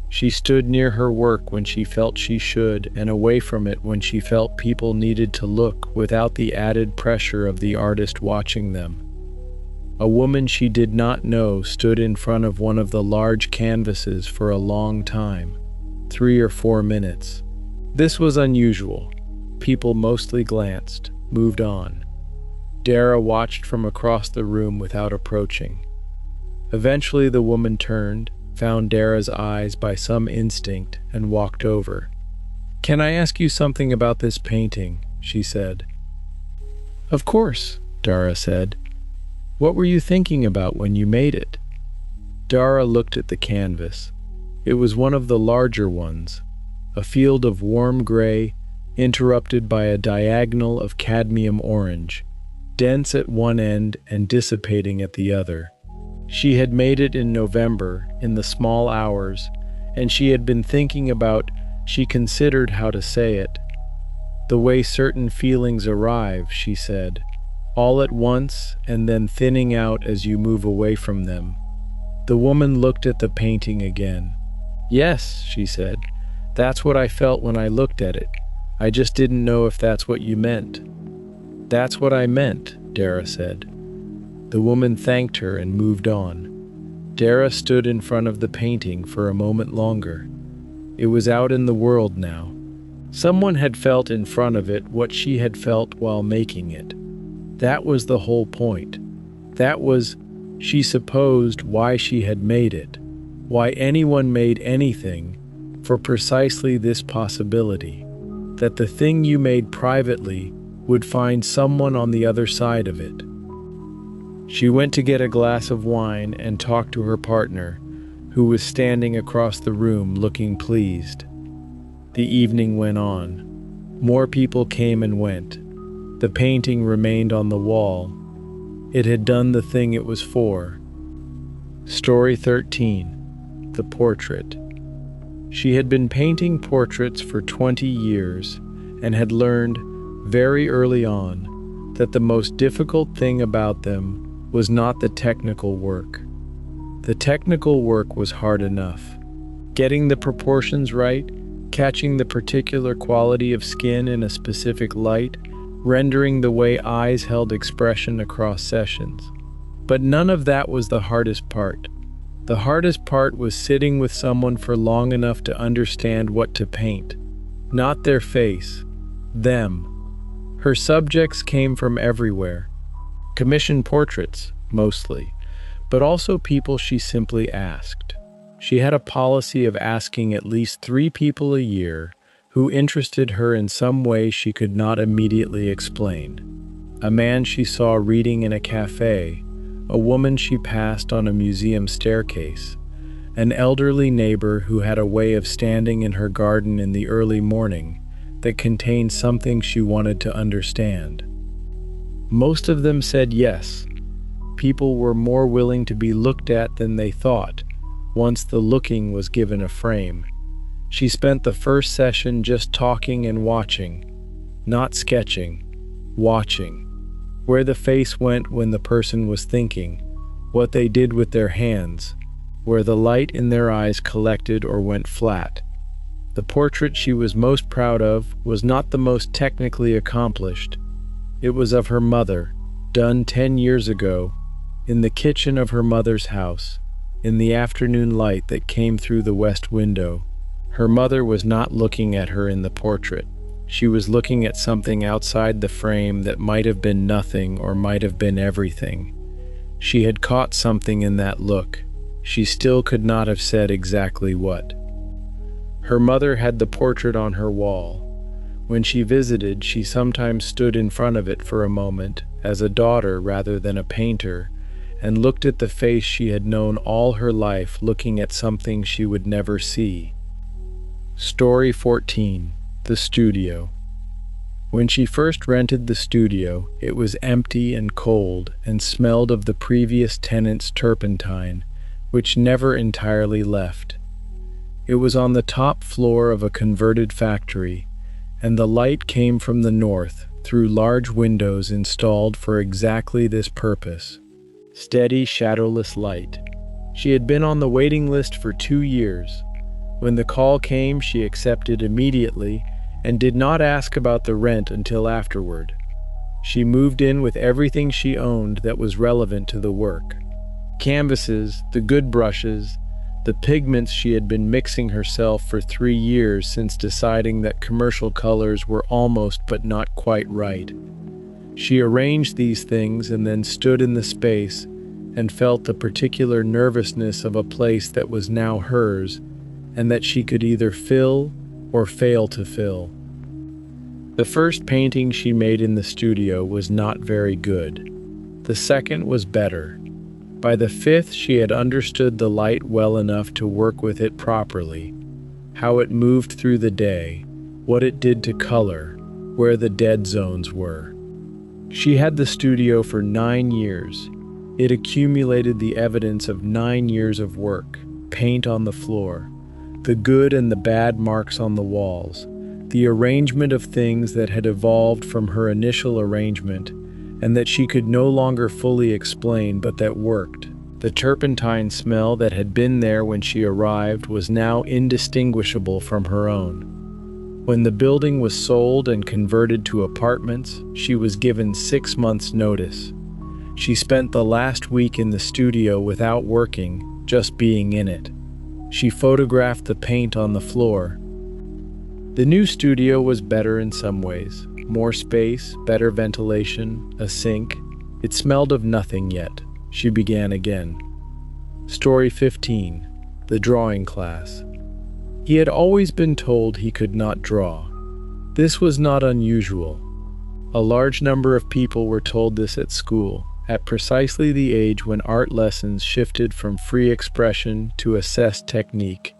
She stood near her work when she felt she should, and away from it when she felt people needed to look without the added pressure of the artist watching them. A woman she did not know stood in front of one of the large canvases for a long time, 3 or 4 minutes. This was unusual. People mostly glanced, moved on. Dara watched from across the room without approaching. Eventually the woman turned, found Dara's eyes by some instinct, and walked over. "Can I ask you something about this painting?" she said. "Of course," Dara said. "What were you thinking about when you made it?" Dara looked at the canvas. It was one of the larger ones, a field of warm gray, interrupted by a diagonal of cadmium orange, dense at one end and dissipating at the other. She had made it in November, in the small hours, and she had been thinking about, she considered how to say it, the way certain feelings arrive, she said, all at once and then thinning out as you move away from them. The woman looked at the painting again. "Yes," she said, "that's what I felt when I looked at it. I just didn't know if that's what you meant." "That's what I meant," Dara said. The woman thanked her and moved on. Dara stood in front of the painting for a moment longer. It was out in the world now. Someone had felt in front of it what she had felt while making it. That was the whole point. That was, she supposed, why she had made it, why anyone made anything, for precisely this possibility, that the thing you made privately would find someone on the other side of it. She went to get a glass of wine and talked to her partner, who was standing across the room looking pleased. The evening went on. More people came and went. The painting remained on the wall. It had done the thing it was for. Story 13. The Portrait. She had been painting portraits for 20 years and had learned, very early on, that the most difficult thing about them was not the technical work. The technical work was hard enough. Getting the proportions right, catching the particular quality of skin in a specific light, rendering the way eyes held expression across sessions. But none of that was the hardest part. The hardest part was sitting with someone for long enough to understand what to paint. Not their face, them. Her subjects came from everywhere. Commissioned portraits, mostly, but also people she simply asked. She had a policy of asking at least 3 people a year who interested her in some way she could not immediately explain. A man she saw reading in a cafe, a woman she passed on a museum staircase, an elderly neighbor who had a way of standing in her garden in the early morning that contained something she wanted to understand. Most of them said yes. People were more willing to be looked at than they thought, once the looking was given a frame. She spent the first session just talking and watching, not sketching, watching. Where the face went when the person was thinking, what they did with their hands, where the light in their eyes collected or went flat. The portrait she was most proud of was not the most technically accomplished. It was of her mother, done 10 years ago, in the kitchen of her mother's house, in the afternoon light that came through the west window. Her mother was not looking at her in the portrait. She was looking at something outside the frame that might have been nothing or might have been everything. She had caught something in that look. She still could not have said exactly what. Her mother had the portrait on her wall. When she visited, she sometimes stood in front of it for a moment, as a daughter rather than a painter, and looked at the face she had known all her life, looking at something she would never see. Story 14. The Studio. When she first rented the studio, it was empty and cold and smelled of the previous tenant's turpentine, which never entirely left. It was on the top floor of a converted factory, and the light came from the north through large windows installed for exactly this purpose. Steady, shadowless light. She had been on the waiting list for 2 years. When the call came, she accepted immediately and did not ask about the rent until afterward. She moved in with everything she owned that was relevant to the work. Canvases, the good brushes, the pigments she had been mixing herself for 3 years since deciding that commercial colors were almost but not quite right. She arranged these things and then stood in the space and felt the particular nervousness of a place that was now hers and that she could either fill or fail to fill. The first painting she made in the studio was not very good. The second was better. By the 5th, she had understood the light well enough to work with it properly, how it moved through the day, what it did to color, where the dead zones were. She had the studio for 9 years. It accumulated the evidence of 9 years of work, paint on the floor, the good and the bad marks on the walls, the arrangement of things that had evolved from her initial arrangement and that she could no longer fully explain but that worked. The turpentine smell that had been there when she arrived was now indistinguishable from her own. When the building was sold and converted to apartments, she was given 6 months' notice. She spent the last week in the studio without working, just being in it. She photographed the paint on the floor. The new studio was better in some ways. More space, better ventilation, a sink. It smelled of nothing yet. She began again. Story 15. The Drawing Class. He had always been told he could not draw. This was not unusual. A large number of people were told this at school, at precisely the age when art lessons shifted from free expression to assessed technique.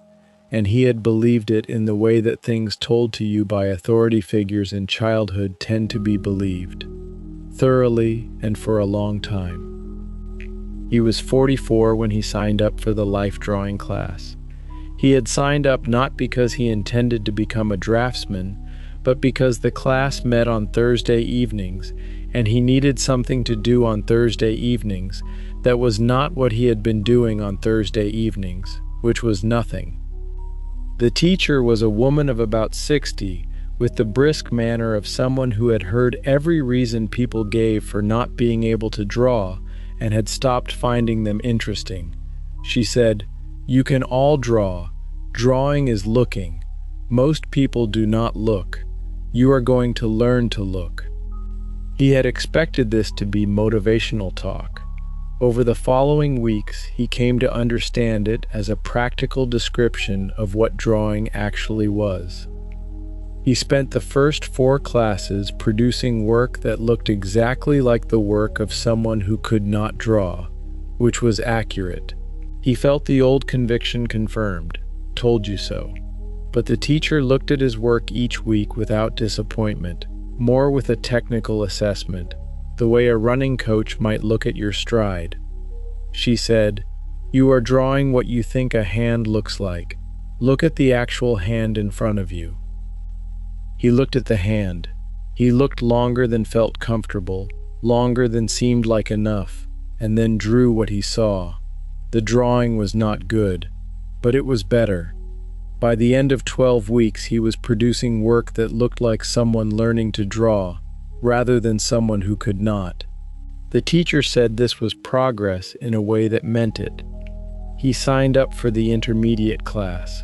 and he had believed it in the way that things told to you by authority figures in childhood tend to be believed, thoroughly and for a long time. He was 44 when he signed up for the life drawing class. He had signed up not because he intended to become a draftsman, but because the class met on Thursday evenings, and he needed something to do on Thursday evenings that was not what he had been doing on Thursday evenings, which was nothing. The teacher was a woman of about 60, with the brisk manner of someone who had heard every reason people gave for not being able to draw and had stopped finding them interesting. She said, "You can all draw. Drawing is looking. Most people do not look. You are going to learn to look." He had expected this to be motivational talk. Over the following weeks, he came to understand it as a practical description of what drawing actually was. He spent the first 4 classes producing work that looked exactly like the work of someone who could not draw, which was accurate. He felt the old conviction confirmed, "Told you so." But the teacher looked at his work each week without disappointment, more with a technical assessment, the way a running coach might look at your stride. She said, "You are drawing what you think a hand looks like. Look at the actual hand in front of you." He looked at the hand. He looked longer than felt comfortable, longer than seemed like enough, and then drew what he saw. The drawing was not good, but it was better. By the end of 12 weeks, he was producing work that looked like someone learning to draw, rather than someone who could not. The teacher said this was progress in a way that meant it. He signed up for the intermediate class.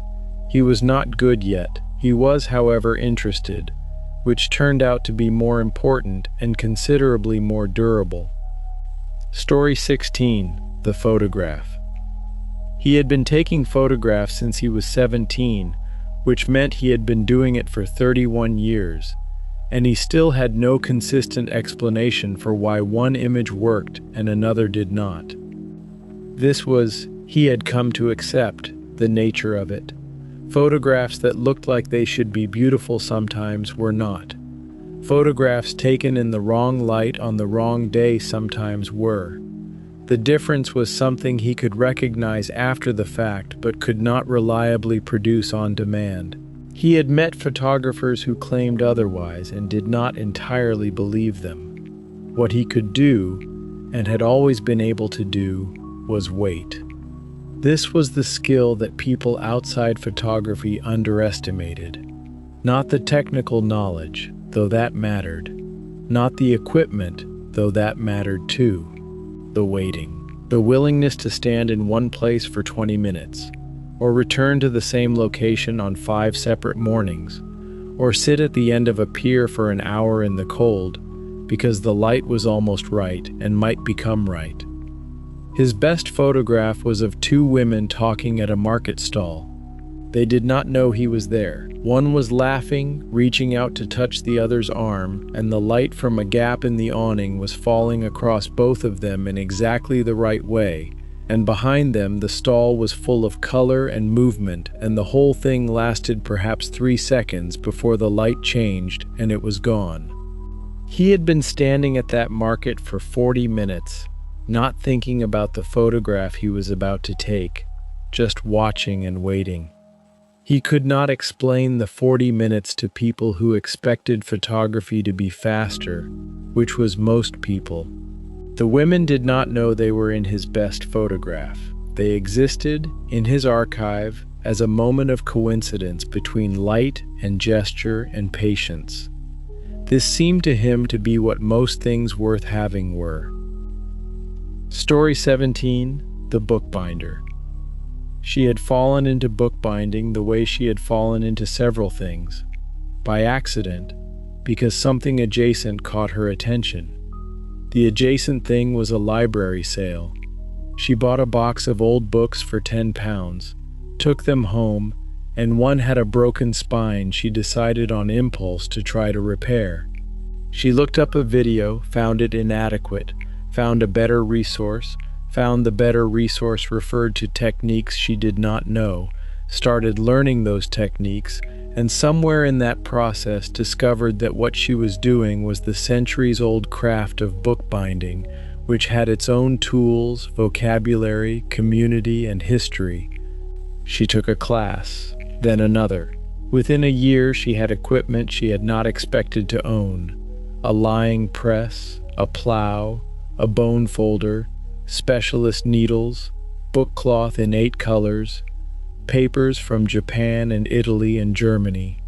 He was not good yet. He was, however, interested, which turned out to be more important and considerably more durable. Story 16, The Photograph. He had been taking photographs since he was 17, which meant he had been doing it for 31 years, and he still had no consistent explanation for why one image worked and another did not. He had come to accept the nature of it. Photographs that looked like they should be beautiful sometimes were not. Photographs taken in the wrong light on the wrong day sometimes were. The difference was something he could recognize after the fact but could not reliably produce on demand. He had met photographers who claimed otherwise and did not entirely believe them. What he could do, and had always been able to do, was wait. This was the skill that people outside photography underestimated. Not the technical knowledge, though that mattered. Not the equipment, though that mattered too. The waiting. The willingness to stand in one place for 20 minutes, or return to the same location on 5 separate mornings, or sit at the end of a pier for an hour in the cold, because the light was almost right and might become right. His best photograph was of 2 women talking at a market stall. They did not know he was there. One was laughing, reaching out to touch the other's arm, and the light from a gap in the awning was falling across both of them in exactly the right way, and behind them the stall was full of color and movement, and the whole thing lasted perhaps 3 seconds before the light changed and it was gone. He had been standing at that market for 40 minutes, not thinking about the photograph he was about to take, just watching and waiting. He could not explain the 40 minutes to people who expected photography to be faster, which was most people. The women did not know they were in his best photograph. They existed in his archive as a moment of coincidence between light and gesture and patience. This seemed to him to be what most things worth having were. Story 17, The Bookbinder. She had fallen into bookbinding the way she had fallen into several things, by accident, because something adjacent caught her attention. The adjacent thing was a library sale. She bought a box of old books for £10, took them home, and one had a broken spine she decided on impulse to try to repair. She looked up a video, found it inadequate, found a better resource, found the better resource referred to techniques she did not know, started learning those techniques, and somewhere in that process discovered that what she was doing was the centuries-old craft of bookbinding, which had its own tools, vocabulary, community, and history. She took a class, then another. Within a year, she had equipment she had not expected to own: a lying press, a plow, a bone folder, specialist needles, bookcloth in 8 colors, papers from Japan and Italy and Germany.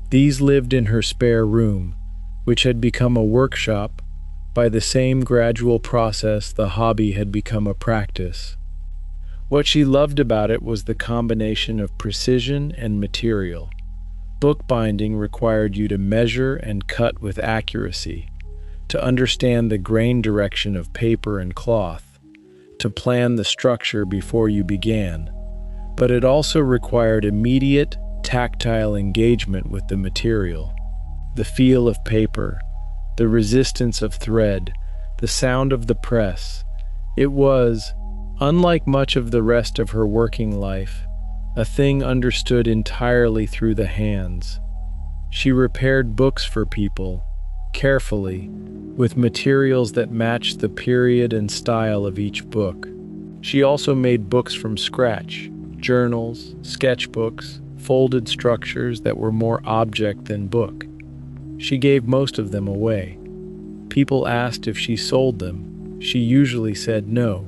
These lived in her spare room, which had become a workshop. By the same gradual process, the hobby had become a practice. What she loved about it was the combination of precision and material. Bookbinding required you to measure and cut with accuracy, to understand the grain direction of paper and cloth, to plan the structure before you began. But it also required immediate, tactile engagement with the material. The feel of paper, the resistance of thread, the sound of the press. It was, unlike much of the rest of her working life, a thing understood entirely through the hands. She repaired books for people, carefully, with materials that matched the period and style of each book. She also made books from scratch, journals, sketchbooks, folded structures that were more object than book. She gave most of them away. People asked if she sold them. She usually said no.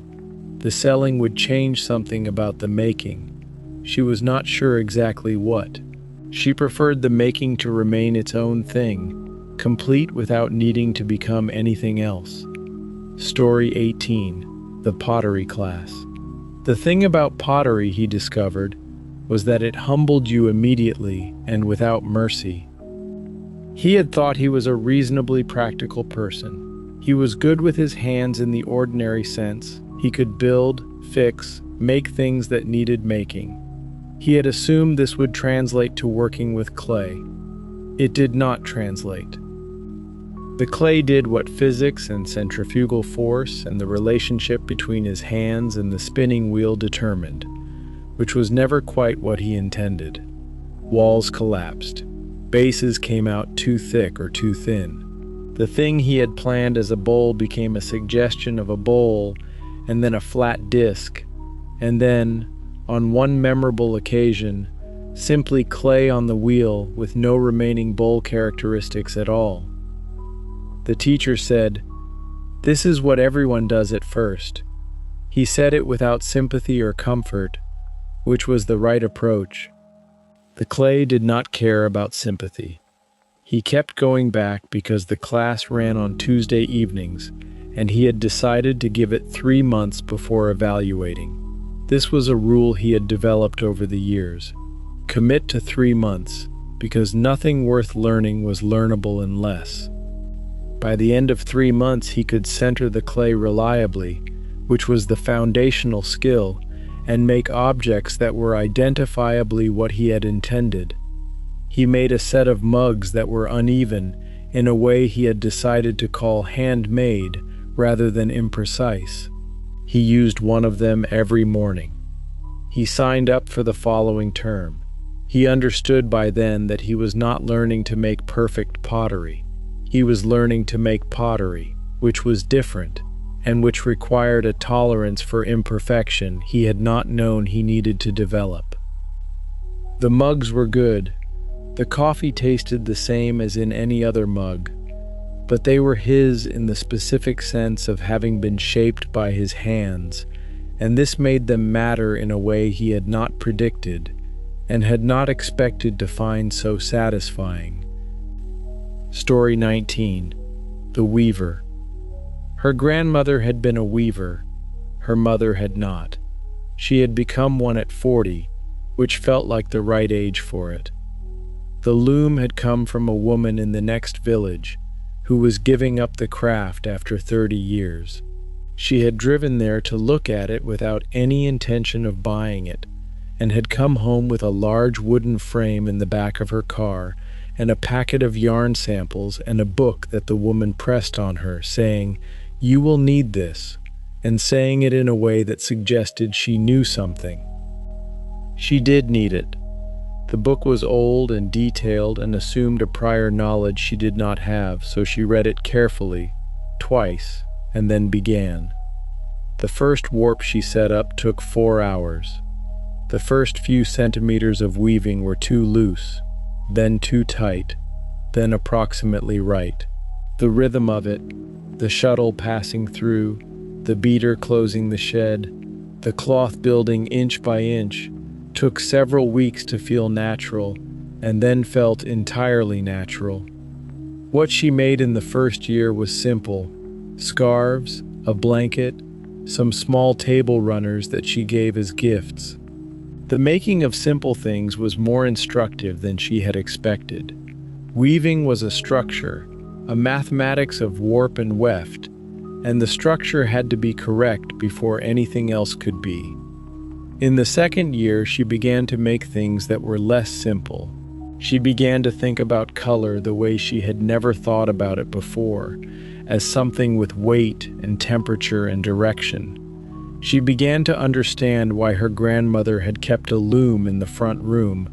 The selling would change something about the making. She was not sure exactly what. She preferred the making to remain its own thing, complete without needing to become anything else. Story 18. The Pottery Class. The thing about pottery, he discovered, was that it humbled you immediately and without mercy. He had thought he was a reasonably practical person. He was good with his hands in the ordinary sense. He could build, fix, make things that needed making. He had assumed this would translate to working with clay. It did not translate. The clay did what physics and centrifugal force and the relationship between his hands and the spinning wheel determined, which was never quite what he intended. Walls collapsed. Bases came out too thick or too thin. The thing he had planned as a bowl became a suggestion of a bowl, and then a flat disc, and then, on one memorable occasion, simply clay on the wheel with no remaining bowl characteristics at all. The teacher said, "This is what everyone does at first." He said it without sympathy or comfort, which was the right approach. The clay did not care about sympathy. He kept going back because the class ran on Tuesday evenings, and he had decided to give it 3 months before evaluating. This was a rule he had developed over the years. Commit to 3 months, because nothing worth learning was learnable in less. By the end of 3 months, he could center the clay reliably, which was the foundational skill, and make objects that were identifiably what he had intended. He made a set of mugs that were uneven in a way he had decided to call handmade rather than imprecise. He used one of them every morning. He signed up for the following term. He understood by then that he was not learning to make perfect pottery. He was learning to make pottery, which was different, and which required a tolerance for imperfection he had not known he needed to develop. The mugs were good. The coffee tasted the same as in any other mug, but they were his in the specific sense of having been shaped by his hands, and this made them matter in a way he had not predicted and had not expected to find so satisfying. Story 19. The Weaver. Her grandmother had been a weaver. Her mother had not. She had become one at 40, which felt like the right age for it. The loom had come from a woman in the next village who was giving up the craft after 30 years. She had driven there to look at it without any intention of buying it, and had come home with a large wooden frame in the back of her car and a packet of yarn samples and a book that the woman pressed on her, saying, "You will need this," and saying it in a way that suggested she knew something. She did need it. The book was old and detailed and assumed a prior knowledge she did not have, so she read it carefully, twice, and then began. The first warp she set up took 4 hours. The first few centimeters of weaving were too loose, then too tight, then approximately right. The rhythm of it, the shuttle passing through, the beater closing the shed, the cloth building inch by inch, took several weeks to feel natural, and then felt entirely natural. What she made in the first year was simple: scarves, a blanket, some small table runners that she gave as gifts. The making of simple things was more instructive than she had expected. Weaving was a structure, a mathematics of warp and weft, and the structure had to be correct before anything else could be. In the second year, she began to make things that were less simple. She began to think about color the way she had never thought about it before, as something with weight and temperature and direction. She began to understand why her grandmother had kept a loom in the front room,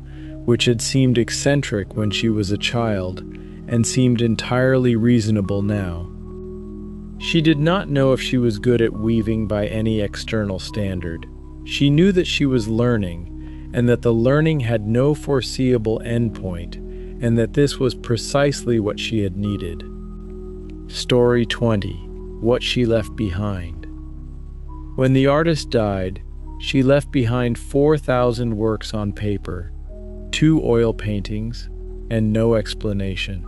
which had seemed eccentric when she was a child, and seemed entirely reasonable now. She did not know if she was good at weaving by any external standard. She knew that she was learning, and that the learning had no foreseeable endpoint, and that this was precisely what she had needed. Story 20. What she left behind. When the artist died, she left behind 4,000 works on paper, 2 oil paintings, and no explanation.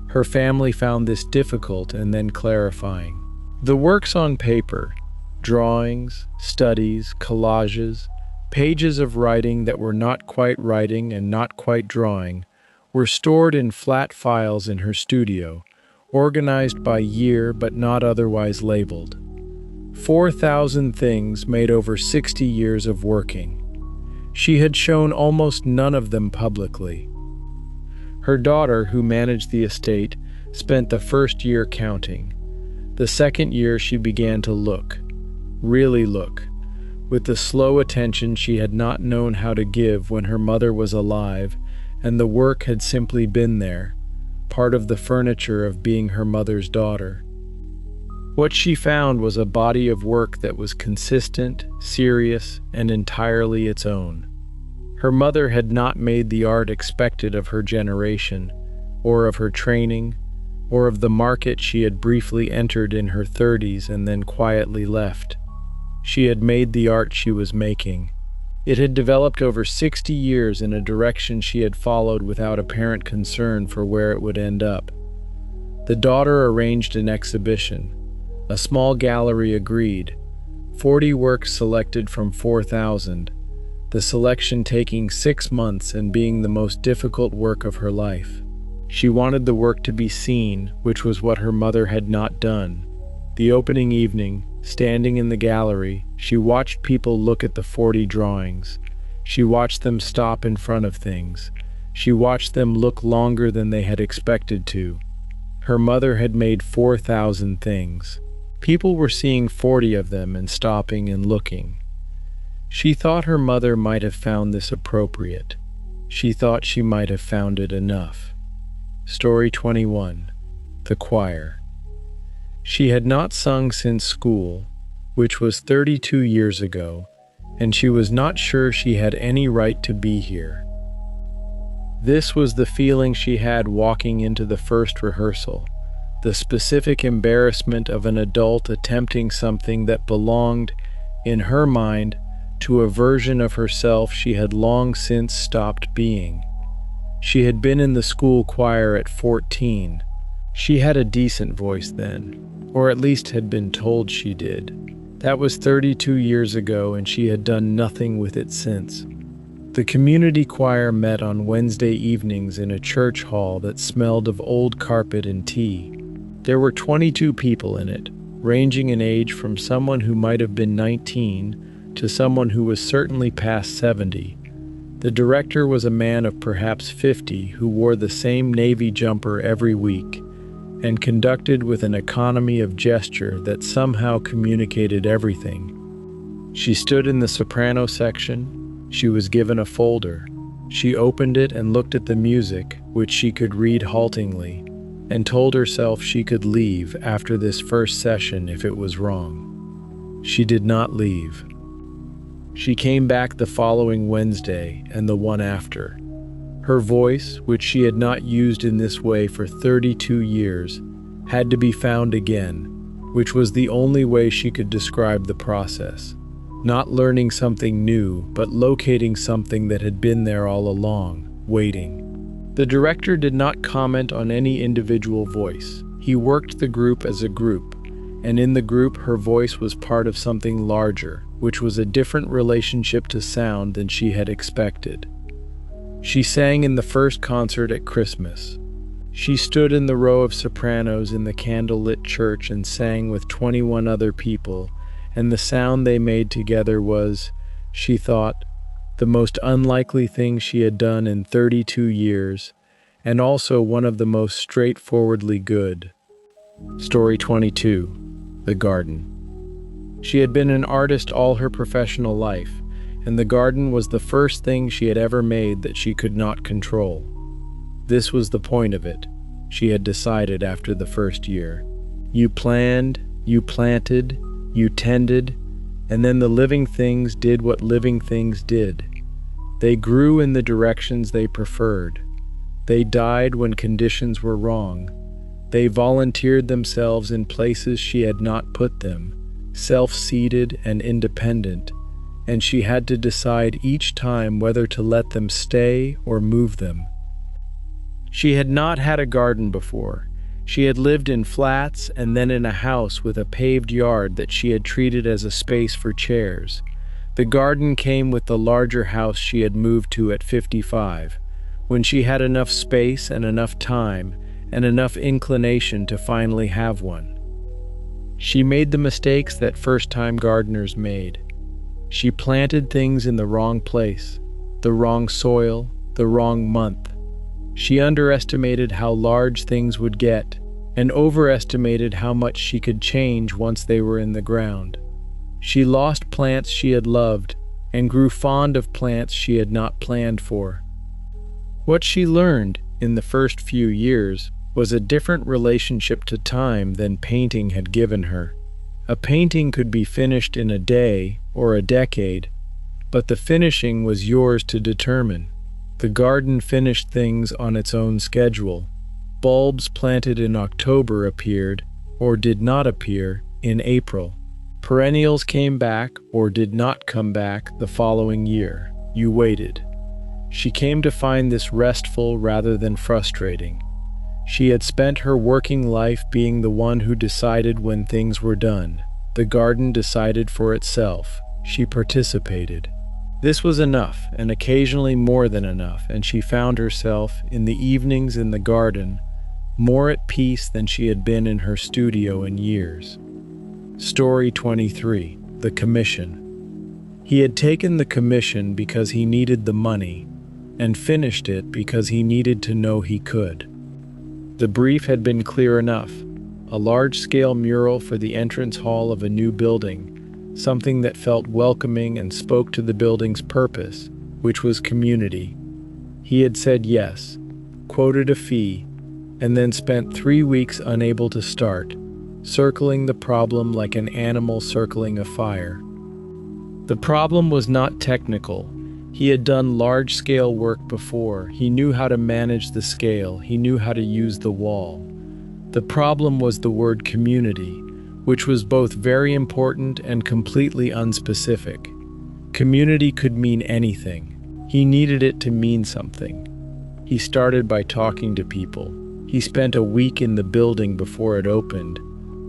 Her family found this difficult and then clarifying. The works on paper, drawings, studies, collages, pages of writing that were not quite writing and not quite drawing, were stored in flat files in her studio, organized by year but not otherwise labeled. 4,000 things made over 60 years of working. She had shown almost none of them publicly. Her daughter, who managed the estate, spent the first year counting. The second year she began to look, really look, with the slow attention she had not known how to give when her mother was alive, and the work had simply been there, part of the furniture of being her mother's daughter. What she found was a body of work that was consistent, serious, and entirely its own. Her mother had not made the art expected of her generation, or of her training, or of the market she had briefly entered in her 30s and then quietly left. She had made the art she was making. It had developed over 60 years in a direction she had followed without apparent concern for where it would end up. The daughter arranged an exhibition. A small gallery agreed. 40 works selected from 4,000, the selection taking 6 months and being the most difficult work of her life. She wanted the work to be seen, which was what her mother had not done. The opening evening, standing in the gallery, she watched people look at the 40 drawings. She watched them stop in front of things. She watched them look longer than they had expected to. Her mother had made 4,000 things. People were seeing 40 of them and stopping and looking. She thought her mother might have found this appropriate. She thought she might have found it enough. Story 21. The Choir. She had not sung since school, which was 32 years ago, and she was not sure she had any right to be here. This was the feeling she had walking into the first rehearsal, the specific embarrassment of an adult attempting something that belonged, in her mind, to a version of herself she had long since stopped being. She had been in the school choir at 14. She had a decent voice then, or at least had been told she did. That was 32 years ago, and she had done nothing with it since. The community choir met on Wednesday evenings in a church hall that smelled of old carpet and tea. There were 22 people in it, ranging in age from someone who might have been 19 to someone who was certainly past 70. The director was a man of perhaps 50 who wore the same navy jumper every week and conducted with an economy of gesture that somehow communicated everything. She stood in the soprano section, She was given a folder. She opened it and looked at the music, which she could read haltingly, and told herself she could leave after this first session if it was wrong. She did not leave. She came back the following Wednesday and the one after. Her voice, which she had not used in this way for 32 years, had to be found again, which was the only way she could describe the process. Not learning something new, but locating something that had been there all along, waiting. The director did not comment on any individual voice. He worked the group as a group, and in the group her voice was part of something larger, which was a different relationship to sound than she had expected. She sang in the first concert at Christmas. She stood in the row of sopranos in the candlelit church and sang with 21 other people, and the sound they made together was, she thought, the most unlikely thing she had done in 32 years, and also one of the most straightforwardly good. Story 22. The Garden. She had been an artist all her professional life, and the garden was the first thing she had ever made that she could not control. This was the point of it, she had decided after the first year. You planned, you planted, you tended, and then the living things did what living things did. They grew in the directions they preferred. They died when conditions were wrong. They volunteered themselves in places she had not put them, self-seated and independent, and she had to decide each time whether to let them stay or move them. She had not had a garden before. She had lived in flats and then in a house with a paved yard that she had treated as a space for chairs. The garden came with the larger house she had moved to at 55, when she had enough space and enough time and enough inclination to finally have one. She made the mistakes that first-time gardeners made. She planted things in the wrong place, the wrong soil, the wrong month. She underestimated how large things would get and overestimated how much she could change once they were in the ground. She lost plants she had loved and grew fond of plants she had not planned for. What she learned in the first few years was a different relationship to time than painting had given her. A painting could be finished in a day or a decade, but the finishing was yours to determine. The garden finished things on its own schedule. Bulbs planted in October appeared, or did not appear, in April. Perennials came back, or did not come back, the following year. You waited. She came to find this restful rather than frustrating. She had spent her working life being the one who decided when things were done. The garden decided for itself. She participated. This was enough, and occasionally more than enough, and she found herself, in the evenings in the garden, more at peace than she had been in her studio in years. Story 23. The Commission. He had taken the commission because he needed the money, and finished it because he needed to know he could. The brief had been clear enough: a large-scale mural for the entrance hall of a new building, something that felt welcoming and spoke to the building's purpose, which was community. He had said yes, quoted a fee, and then spent 3 weeks unable to start, circling the problem like an animal circling a fire. The problem was not technical. He had done large-scale work before. He knew how to manage the scale. He knew how to use the wall. The problem was the word community, which was both very important and completely unspecific. Community could mean anything. He needed it to mean something. He started by talking to people. He spent a week in the building before it opened,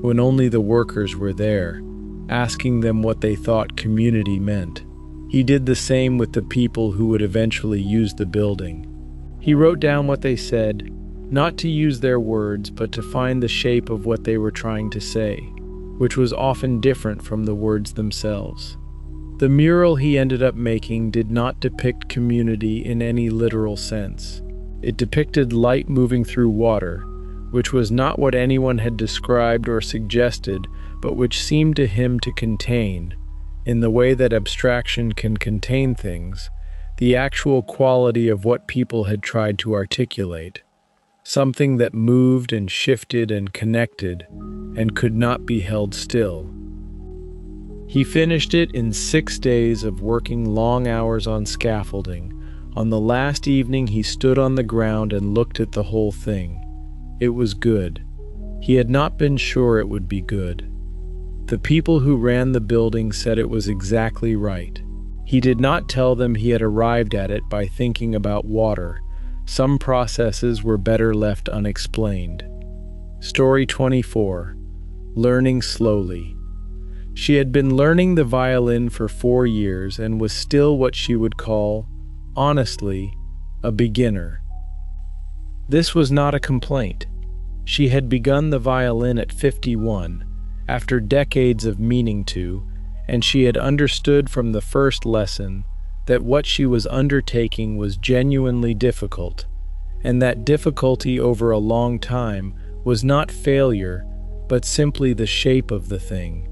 when only the workers were there, asking them what they thought community meant. He did the same with the people who would eventually use the building. He wrote down what they said, not to use their words, but to find the shape of what they were trying to say, which was often different from the words themselves. The mural he ended up making did not depict community in any literal sense. It depicted light moving through water, which was not what anyone had described or suggested, but which seemed to him to contain, in the way that abstraction can contain things, the actual quality of what people had tried to articulate, something that moved and shifted and connected and could not be held still. He finished it in 6 days of working long hours on scaffolding. On the last evening, he stood on the ground and looked at the whole thing. It was good. He had not been sure it would be good. The people who ran the building said it was exactly right. He did not tell them he had arrived at it by thinking about water. Some processes were better left unexplained. Story 24. Learning slowly. She had been learning the violin for 4 years and was still what she would call, honestly, a beginner. This was not a complaint. She had begun the violin at 51, after decades of meaning to, and she had understood from the first lesson that what she was undertaking was genuinely difficult, and that difficulty over a long time was not failure, but simply the shape of the thing.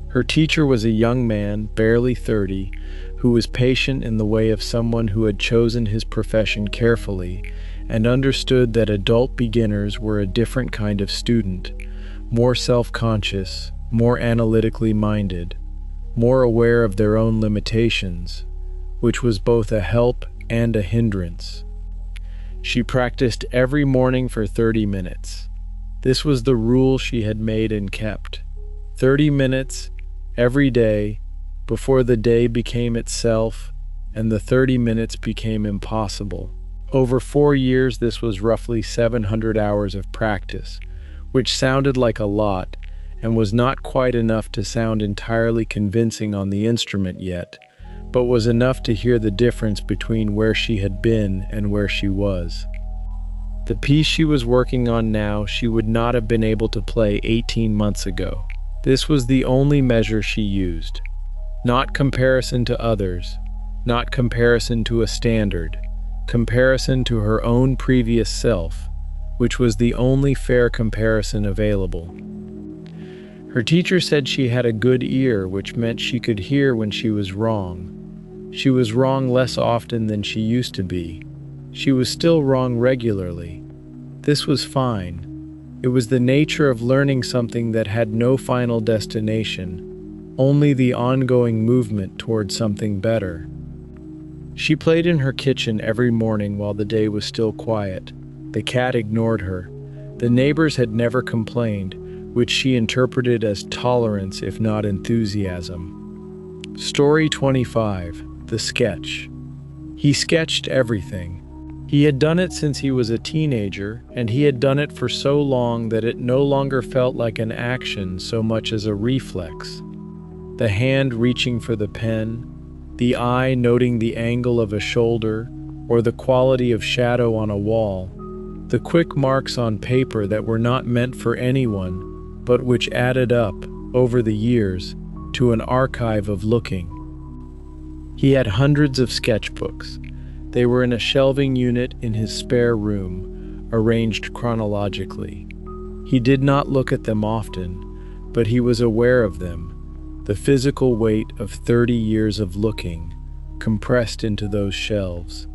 Her teacher was a young man, barely 30, who was patient in the way of someone who had chosen his profession carefully and understood that adult beginners were a different kind of student, more self-conscious, more analytically minded, more aware of their own limitations, which was both a help and a hindrance. She practiced every morning for 30 minutes. This was the rule she had made and kept. 30 minutes every day before the day became itself and the 30 minutes became impossible. Over 4 years, this was roughly 700 hours of practice, which sounded like a lot and was not quite enough to sound entirely convincing on the instrument yet, but was enough to hear the difference between where she had been and where she was. The piece she was working on now she would not have been able to play 18 months ago. This was the only measure she used. Not comparison to others, not comparison to a standard, comparison to her own previous self, which was the only fair comparison available. Her teacher said she had a good ear, which meant she could hear when she was wrong. She was wrong less often than she used to be. She was still wrong regularly. This was fine. It was the nature of learning something that had no final destination, only the ongoing movement toward something better. She played in her kitchen every morning while the day was still quiet. The cat ignored her. The neighbors had never complained, which she interpreted as tolerance if not enthusiasm. Story 25. The sketch. He sketched everything. He had done it since he was a teenager, and he had done it for so long that it no longer felt like an action so much as a reflex. The hand reaching for the pen, the eye noting the angle of a shoulder or the quality of shadow on a wall, the quick marks on paper that were not meant for anyone, but which added up, over the years, to an archive of looking. He had hundreds of sketchbooks. They were in a shelving unit in his spare room, arranged chronologically. He did not look at them often, but he was aware of them, the physical weight of 30 years of looking, compressed into those shelves.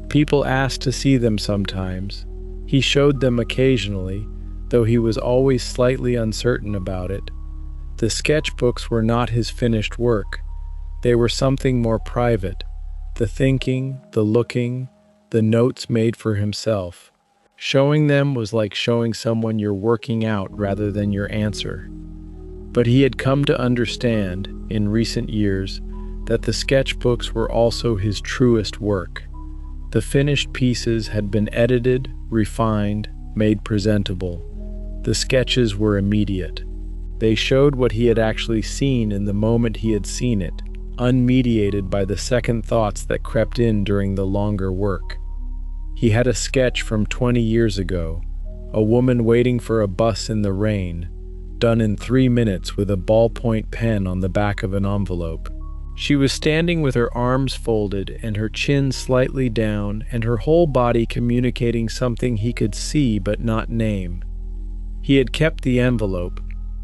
People asked to see them sometimes. He showed them occasionally, though he was always slightly uncertain about it. The sketchbooks were not his finished work. They were something more private. The thinking, the looking, the notes made for himself. Showing them was like showing someone you're working out rather than your answer. But he had come to understand, in recent years, that the sketchbooks were also his truest work. The finished pieces had been edited, refined, made presentable. The sketches were immediate. They showed what he had actually seen in the moment he had seen it, unmediated by the second thoughts that crept in during the longer work. He had a sketch from 20 years ago, a woman waiting for a bus in the rain, done in 3 minutes with a ballpoint pen on the back of an envelope. She was standing with her arms folded and her chin slightly down and her whole body communicating something he could see but not name. He had kept the envelope.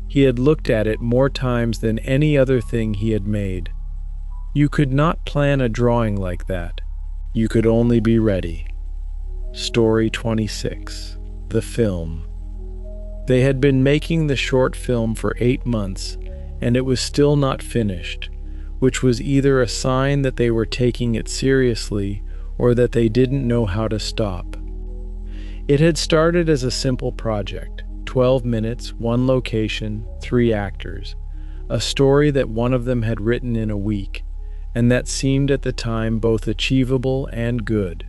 He had looked at it more times than any other thing he had made. You could not plan a drawing like that. You could only be ready. Story 26. The film. They had been making the short film for 8 months, and it was still not finished, which was either a sign that they were taking it seriously or that they didn't know how to stop. It had started as a simple project, 12 minutes, 1 location, 3 actors, a story that one of them had written in a week, and that seemed at the time both achievable and good.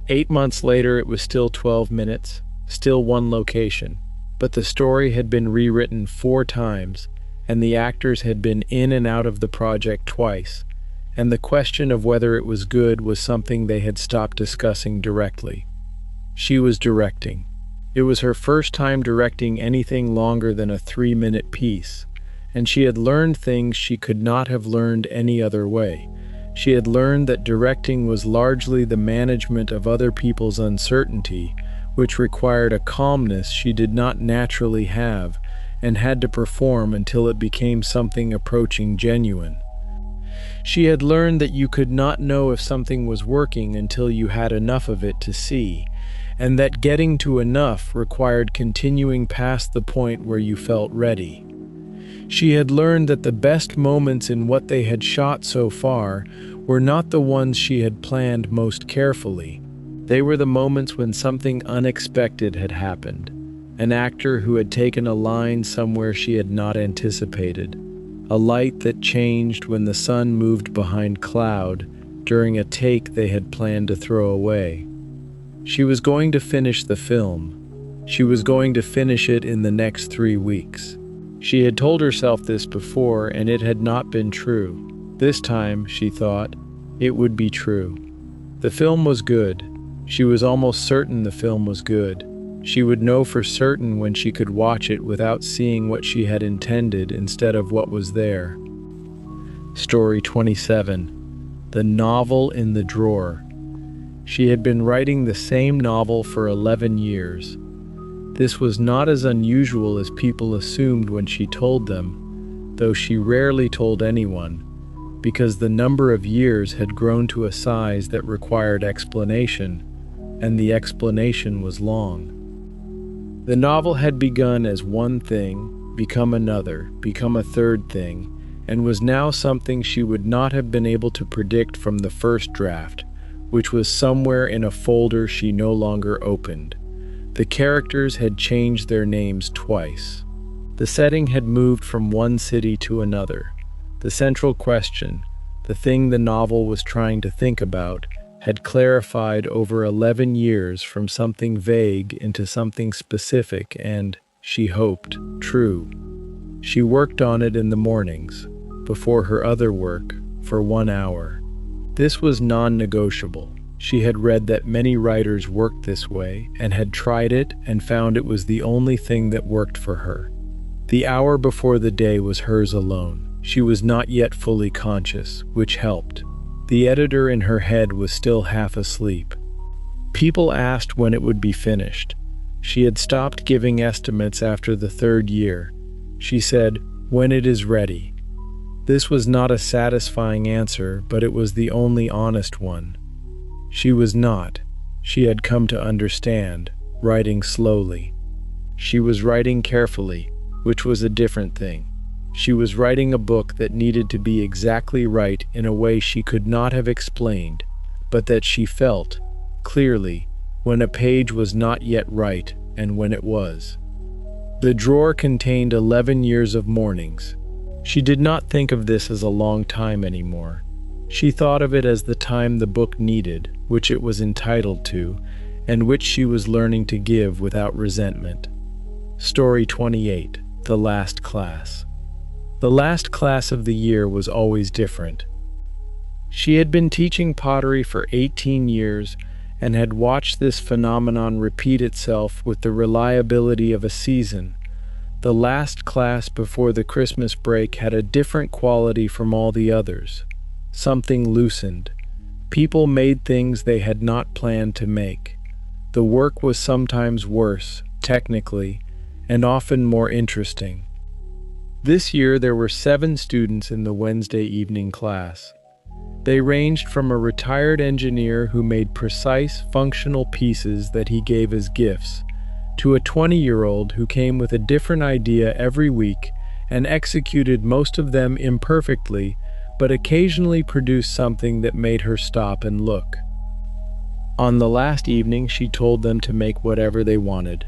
8 months later, it was still 12 minutes, still 1 location, but the story had been rewritten 4 times, and the actors had been in and out of the project twice, and the question of whether it was good was something they had stopped discussing directly. She was directing. It was her first time directing anything longer than a 3-minute piece, and she had learned things she could not have learned any other way. She had learned that directing was largely the management of other people's uncertainty, which required a calmness she did not naturally have, and had to perform until it became something approaching genuine. She had learned that you could not know if something was working until you had enough of it to see, and that getting to enough required continuing past the point where you felt ready. She had learned that the best moments in what they had shot so far were not the ones she had planned most carefully. They were the moments when something unexpected had happened. An actor who had taken a line somewhere she had not anticipated. A light that changed when the sun moved behind cloud during a take they had planned to throw away. She was going to finish the film. She was going to finish it in the next 3 weeks. She had told herself this before, and it had not been true. This time, she thought, it would be true. The film was good. She was almost certain the film was good. She would know for certain when she could watch it without seeing what she had intended instead of what was there. Story 27. The Novel in the Drawer. She had been writing the same novel for 11 years. This was not as unusual as people assumed when she told them, though she rarely told anyone, because the number of years had grown to a size that required explanation, and the explanation was long. The novel had begun as one thing, become another, become a third thing, and was now something she would not have been able to predict from the first draft, which was somewhere in a folder she no longer opened. The characters had changed their names twice. The setting had moved from one city to another. The central question, the thing the novel was trying to think about, had clarified over 11 years from something vague into something specific and, she hoped, true. She worked on it in the mornings, before her other work, for 1 hour. This was non-negotiable. She had read that many writers worked this way and had tried it and found it was the only thing that worked for her. The hour before the day was hers alone. She was not yet fully conscious, which helped. The editor in her head was still half asleep. People asked when it would be finished. She had stopped giving estimates after the 3rd year. She said, "When it is ready." This was not a satisfying answer, but it was the only honest one. She was not, she had come to understand, writing slowly. She was writing carefully, which was a different thing. She was writing a book that needed to be exactly right in a way she could not have explained, but that she felt, clearly, when a page was not yet right and when it was. The drawer contained 11 years of mornings. She did not think of this as a long time anymore. She thought of it as the time the book needed, which it was entitled to, and which she was learning to give without resentment. Story 28. The Last Class. The last class of the year was always different. She had been teaching pottery for 18 years and had watched this phenomenon repeat itself with the reliability of a season. The last class before the Christmas break had a different quality from all the others. Something loosened. People made things they had not planned to make. The work was sometimes worse, technically, and often more interesting. This year there were 7 students in the Wednesday evening class. They ranged from a retired engineer who made precise, functional pieces that he gave as gifts, to a 20-year-old who came with a different idea every week and executed most of them imperfectly, but occasionally produced something that made her stop and look. On the last evening, she told them to make whatever they wanted.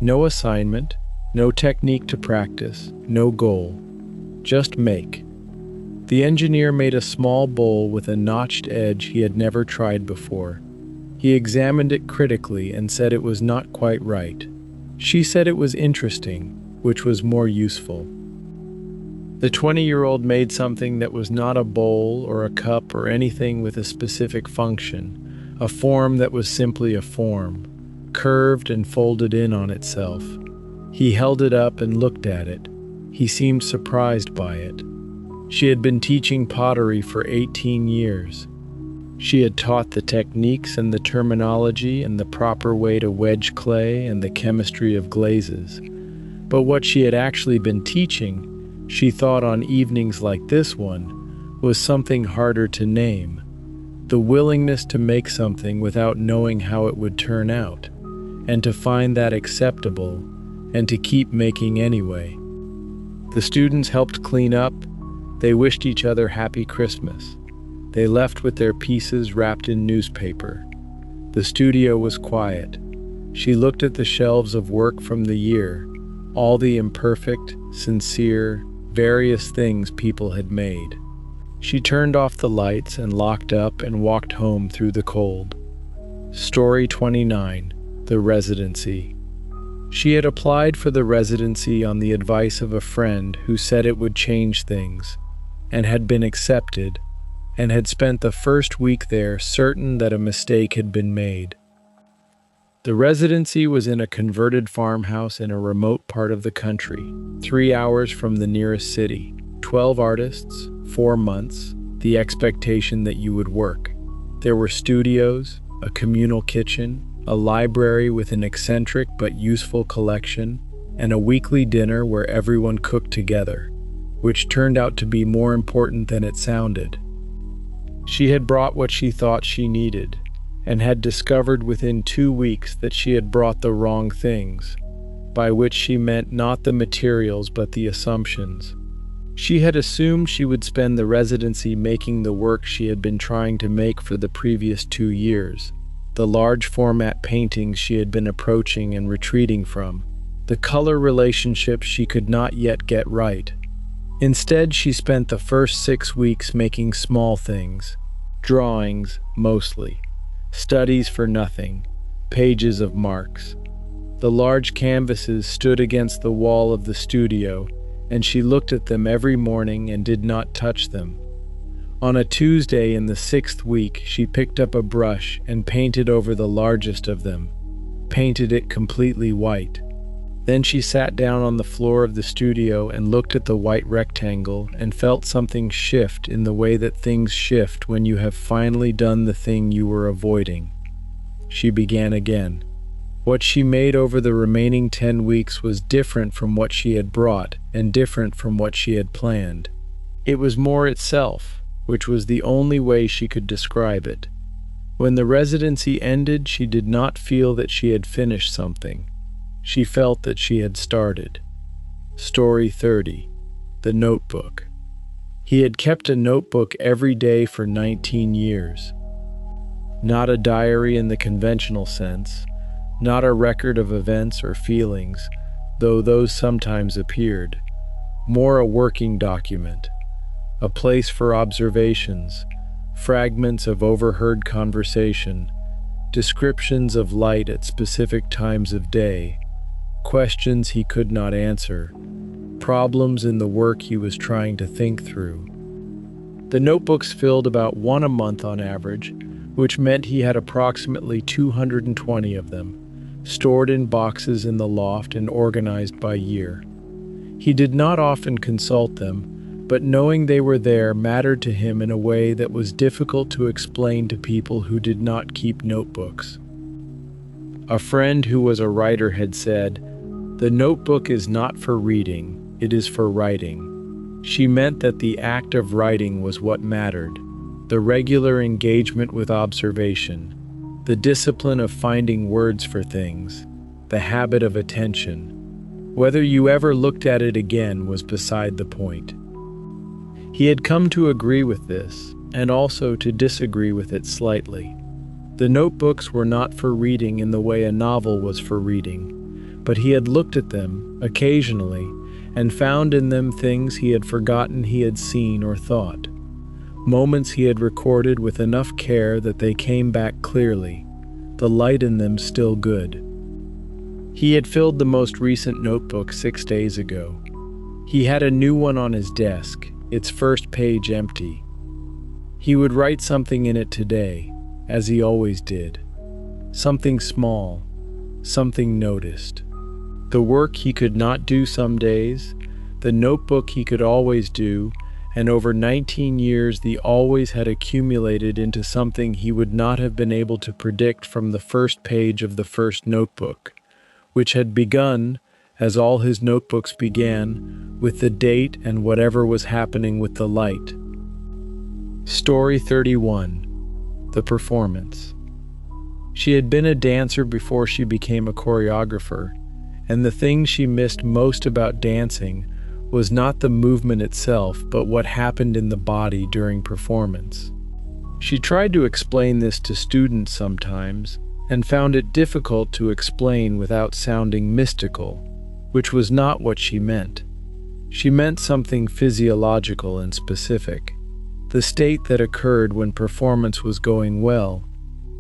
No assignment, no technique to practice, no goal. Just make. The engineer made a small bowl with a notched edge he had never tried before. He examined it critically and said it was not quite right. She said it was interesting, which was more useful. The 20-year-old made something that was not a bowl or a cup or anything with a specific function, a form that was simply a form, curved and folded in on itself. He held it up and looked at it. He seemed surprised by it. She had been teaching pottery for 18 years. She had taught the techniques and the terminology and the proper way to wedge clay and the chemistry of glazes. But what she had actually been teaching, she thought on evenings like this one, was something harder to name. The willingness to make something without knowing how it would turn out, and to find that acceptable, and to keep making anyway. The students helped clean up. They wished each other Happy Christmas. They left with their pieces wrapped in newspaper. The studio was quiet. She looked at the shelves of work from the year, all the imperfect, sincere, various things people had made. She turned off the lights and locked up and walked home through the cold. Story 29, The Residency. She had applied for the residency on the advice of a friend who said it would change things, and had been accepted, and had spent the first week there certain that a mistake had been made. The residency was in a converted farmhouse in a remote part of the country, 3 hours from the nearest city. 12 artists, 4 months, the expectation that you would work. There were studios, a communal kitchen, a library with an eccentric but useful collection, and a weekly dinner where everyone cooked together, which turned out to be more important than it sounded. She had brought what she thought she needed, and had discovered within 2 weeks that she had brought the wrong things, by which she meant not the materials but the assumptions. She had assumed she would spend the residency making the work she had been trying to make for the previous 2 years, the large format paintings she had been approaching and retreating from, the color relationships she could not yet get right. Instead, she spent the first 6 weeks making small things, drawings mostly, studies for nothing, pages of marks. The large canvases stood against the wall of the studio, and she looked at them every morning and did not touch them. On a Tuesday in the 6th week, she picked up a brush and painted over the largest of them, painted it completely white. Then she sat down on the floor of the studio and looked at the white rectangle and felt something shift in the way that things shift when you have finally done the thing you were avoiding. She began again. What she made over the remaining 10 weeks was different from what she had brought and different from what she had planned. It was more itself, which was the only way she could describe it. When the residency ended, she did not feel that she had finished something. She felt that she had started. Story 30, The Notebook. He had kept a notebook every day for 19 years. Not a diary in the conventional sense, not a record of events or feelings, though those sometimes appeared. More a working document, a place for observations, fragments of overheard conversation, descriptions of light at specific times of day, questions he could not answer, problems in the work he was trying to think through. The notebooks filled about 1 a month on average, which meant he had approximately 220 of them, stored in boxes in the loft and organized by year. He did not often consult them, but knowing they were there mattered to him in a way that was difficult to explain to people who did not keep notebooks. A friend who was a writer had said, "The notebook is not for reading, it is for writing." She meant that the act of writing was what mattered. the regular engagement with observation, the discipline of finding words for things, the habit of attention. Whether you ever looked at it again was beside the point. He had come to agree with this, and also to disagree with it slightly. The notebooks were not for reading in the way a novel was for reading, but he had looked at them, occasionally, and found in them things he had forgotten he had seen or thought. Moments he had recorded with enough care that they came back clearly, the light in them still good. He had filled the most recent notebook 6 days ago. He had a new one on his desk, its first page empty. He would write something in it today, as he always did. Something small, something noticed. The work he could not do some days, the notebook he could always do, and over 19 years the always had accumulated into something he would not have been able to predict from the first page of the first notebook, which had begun, as all his notebooks began, with the date and whatever was happening with the light. Story 31. The Performance. She had been a dancer before she became a choreographer, and the thing she missed most about dancing was not the movement itself, but what happened in the body during performance. She tried to explain this to students sometimes, and found it difficult to explain without sounding mystical, which was not what she meant. She meant something physiological and specific, the state that occurred when performance was going well,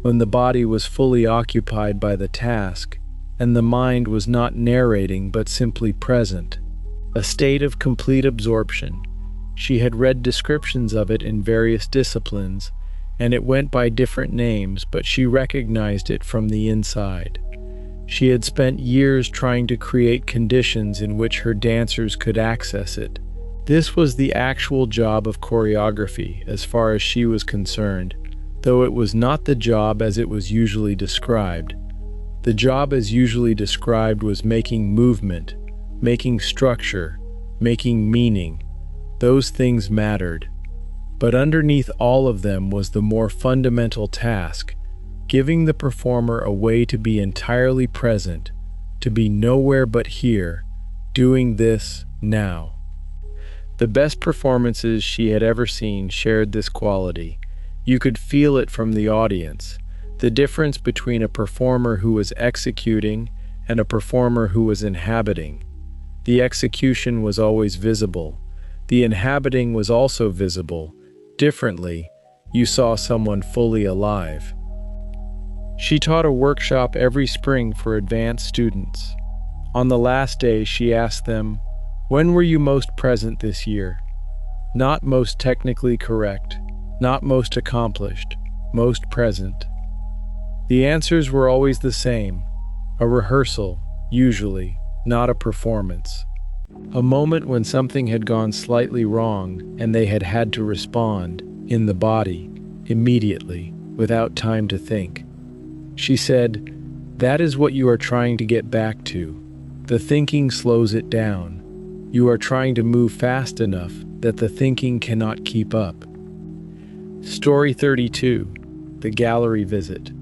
when the body was fully occupied by the task, and the mind was not narrating but simply present. A state of complete absorption. She had read descriptions of it in various disciplines, and it went by different names, but she recognized it from the inside. She had spent years trying to create conditions in which her dancers could access it. This was the actual job of choreography, as far as she was concerned, though it was not the job as it was usually described. The job as usually described was making movement, making structure, making meaning. Those things mattered. But underneath all of them was the more fundamental task, giving the performer a way to be entirely present, to be nowhere but here, doing this now. The best performances she had ever seen shared this quality. You could feel it from the audience, the difference between a performer who was executing and a performer who was inhabiting. The execution was always visible. The inhabiting was also visible. Differently, you saw someone fully alive. She taught a workshop every spring for advanced students. On the last day, she asked them, "When were you most present this year?" Not most technically correct, not most accomplished, most present. The answers were always the same. A rehearsal, usually, not a performance. A moment when something had gone slightly wrong and they had had to respond, in the body, immediately, without time to think. She said, "That is what you are trying to get back to. The thinking slows it down. You are trying to move fast enough that the thinking cannot keep up." Story 32. The Gallery Visit.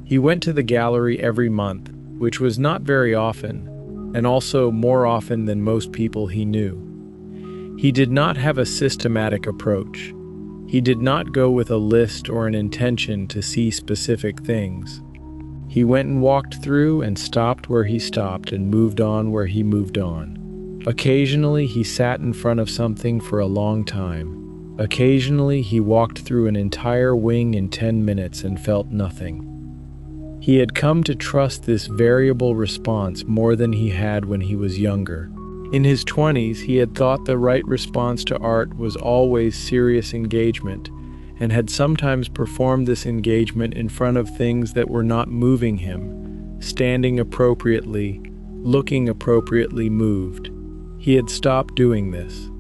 He went to the gallery every month, which was not very often, and also more often than most people he knew. He did not have a systematic approach. He did not go with a list or an intention to see specific things. He went and walked through and stopped where he stopped and moved on where he moved on. Occasionally he sat in front of something for a long time. Occasionally he walked through an entire wing in 10 minutes and felt nothing. He had come to trust this variable response more than he had when he was younger. In his 20s, he had thought the right response to art was always serious engagement, and had sometimes performed this engagement in front of things that were not moving him, standing appropriately, looking appropriately moved. He had stopped doing this.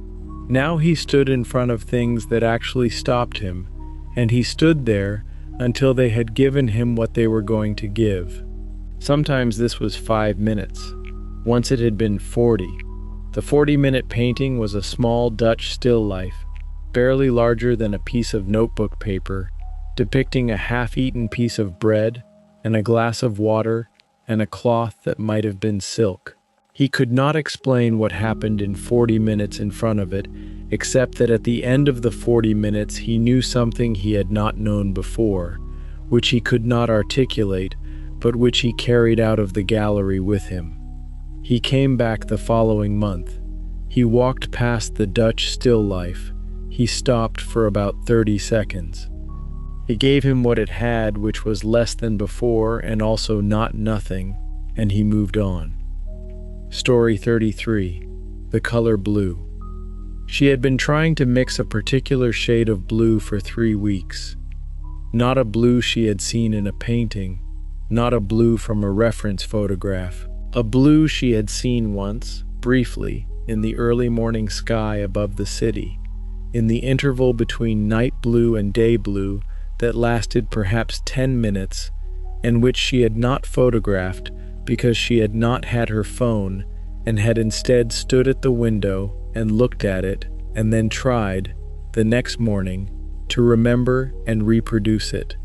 Now he stood in front of things that actually stopped him, and he stood there until they had given him what they were going to give. Sometimes this was 5 minutes. Once it had been 40. The 40-minute painting was a small Dutch still life. barely larger than a piece of notebook paper, depicting a half-eaten piece of bread and a glass of water and a cloth that might have been silk. He could not explain what happened in 40 minutes in front of it, except that at the end of the 40 minutes he knew something he had not known before, which he could not articulate, but which he carried out of the gallery with him. He came back the following month. He walked past the Dutch still life. He stopped for about 30 seconds. It gave him what it had, which was less than before and also not nothing, and he moved on. Story 33. The color blue. She had been trying to mix a particular shade of blue for 3 weeks. Not a blue she had seen in a painting, not a blue from a reference photograph. A blue she had seen once, briefly, in the early morning sky above the city, in the interval between night blue and day blue that lasted perhaps 10 minutes, and which she had not photographed because she had not had her phone and had instead stood at the window and looked at it and then tried, the next morning, to remember and reproduce it.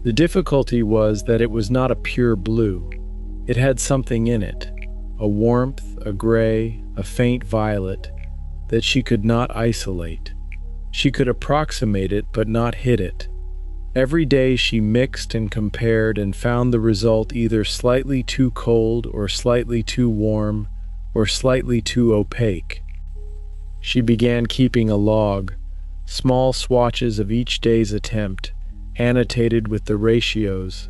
The difficulty was that it was not a pure blue. It had something in it, a warmth, a gray, a faint violet, that she could not isolate. She could approximate it but not hit it. Every day she mixed and compared and found the result either slightly too cold or slightly too warm or slightly too opaque. She began keeping a log, small swatches of each day's attempt, annotated with the ratios.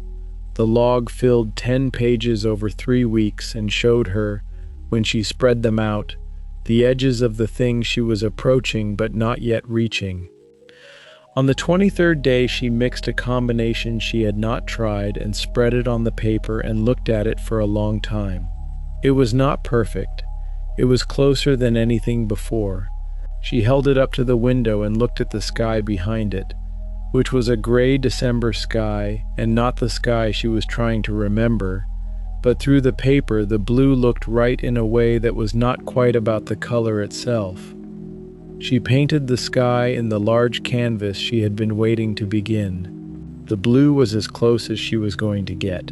The log filled 10 pages over 3 weeks and showed her, when she spread them out, the edges of the thing she was approaching but not yet reaching. On the 23rd day she mixed a combination she had not tried and spread it on the paper and looked at it for a long time. It was not perfect. It was closer than anything before. She held it up to the window and looked at the sky behind it, which was a gray December sky and not the sky she was trying to remember, but through the paper the blue looked right in a way that was not quite about the color itself. She painted the sky in the large canvas she had been waiting to begin. The blue was as close as she was going to get.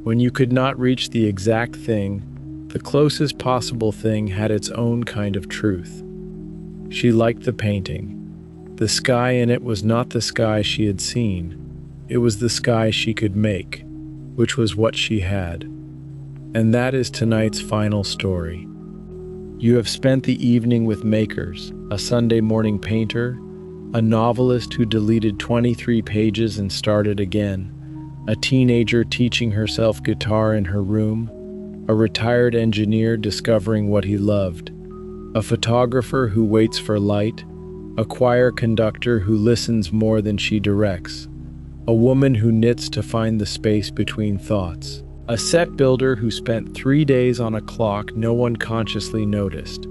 When you could not reach the exact thing, the closest possible thing had its own kind of truth. She liked the painting. The sky in it was not the sky she had seen. It was the sky she could make, which was what she had. And that is tonight's final story. You have spent the evening with makers, a Sunday morning painter, a novelist who deleted 23 pages and started again, a teenager teaching herself guitar in her room, a retired engineer discovering what he loved, a photographer who waits for light, a choir conductor who listens more than she directs, a woman who knits to find the space between thoughts, a set builder who spent 3 days on a clock no one consciously noticed,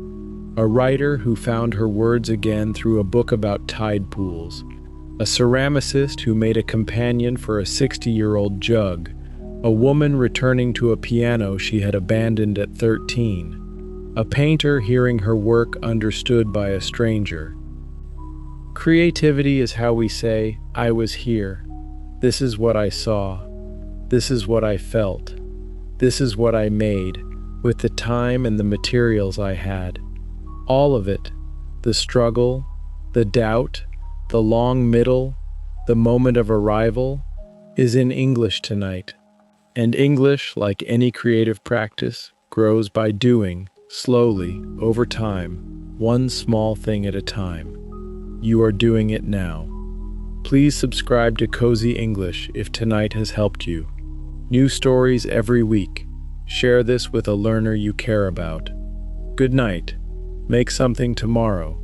a writer who found her words again through a book about tide pools, a ceramicist who made a companion for a 60-year-old jug, a woman returning to a piano she had abandoned at 13, a painter hearing her work understood by a stranger. Creativity is how we say, I was here. This is what I saw. This is what I felt. This is what I made, with the time and the materials I had. All of it, the struggle, the doubt, the long middle, the moment of arrival, is in English tonight. And English, like any creative practice, grows by doing, slowly, over time, one small thing at a time. You are doing it now. Please subscribe to Cozy English if tonight has helped you. New stories every week. Share this with a learner you care about. Good night. Make something tomorrow.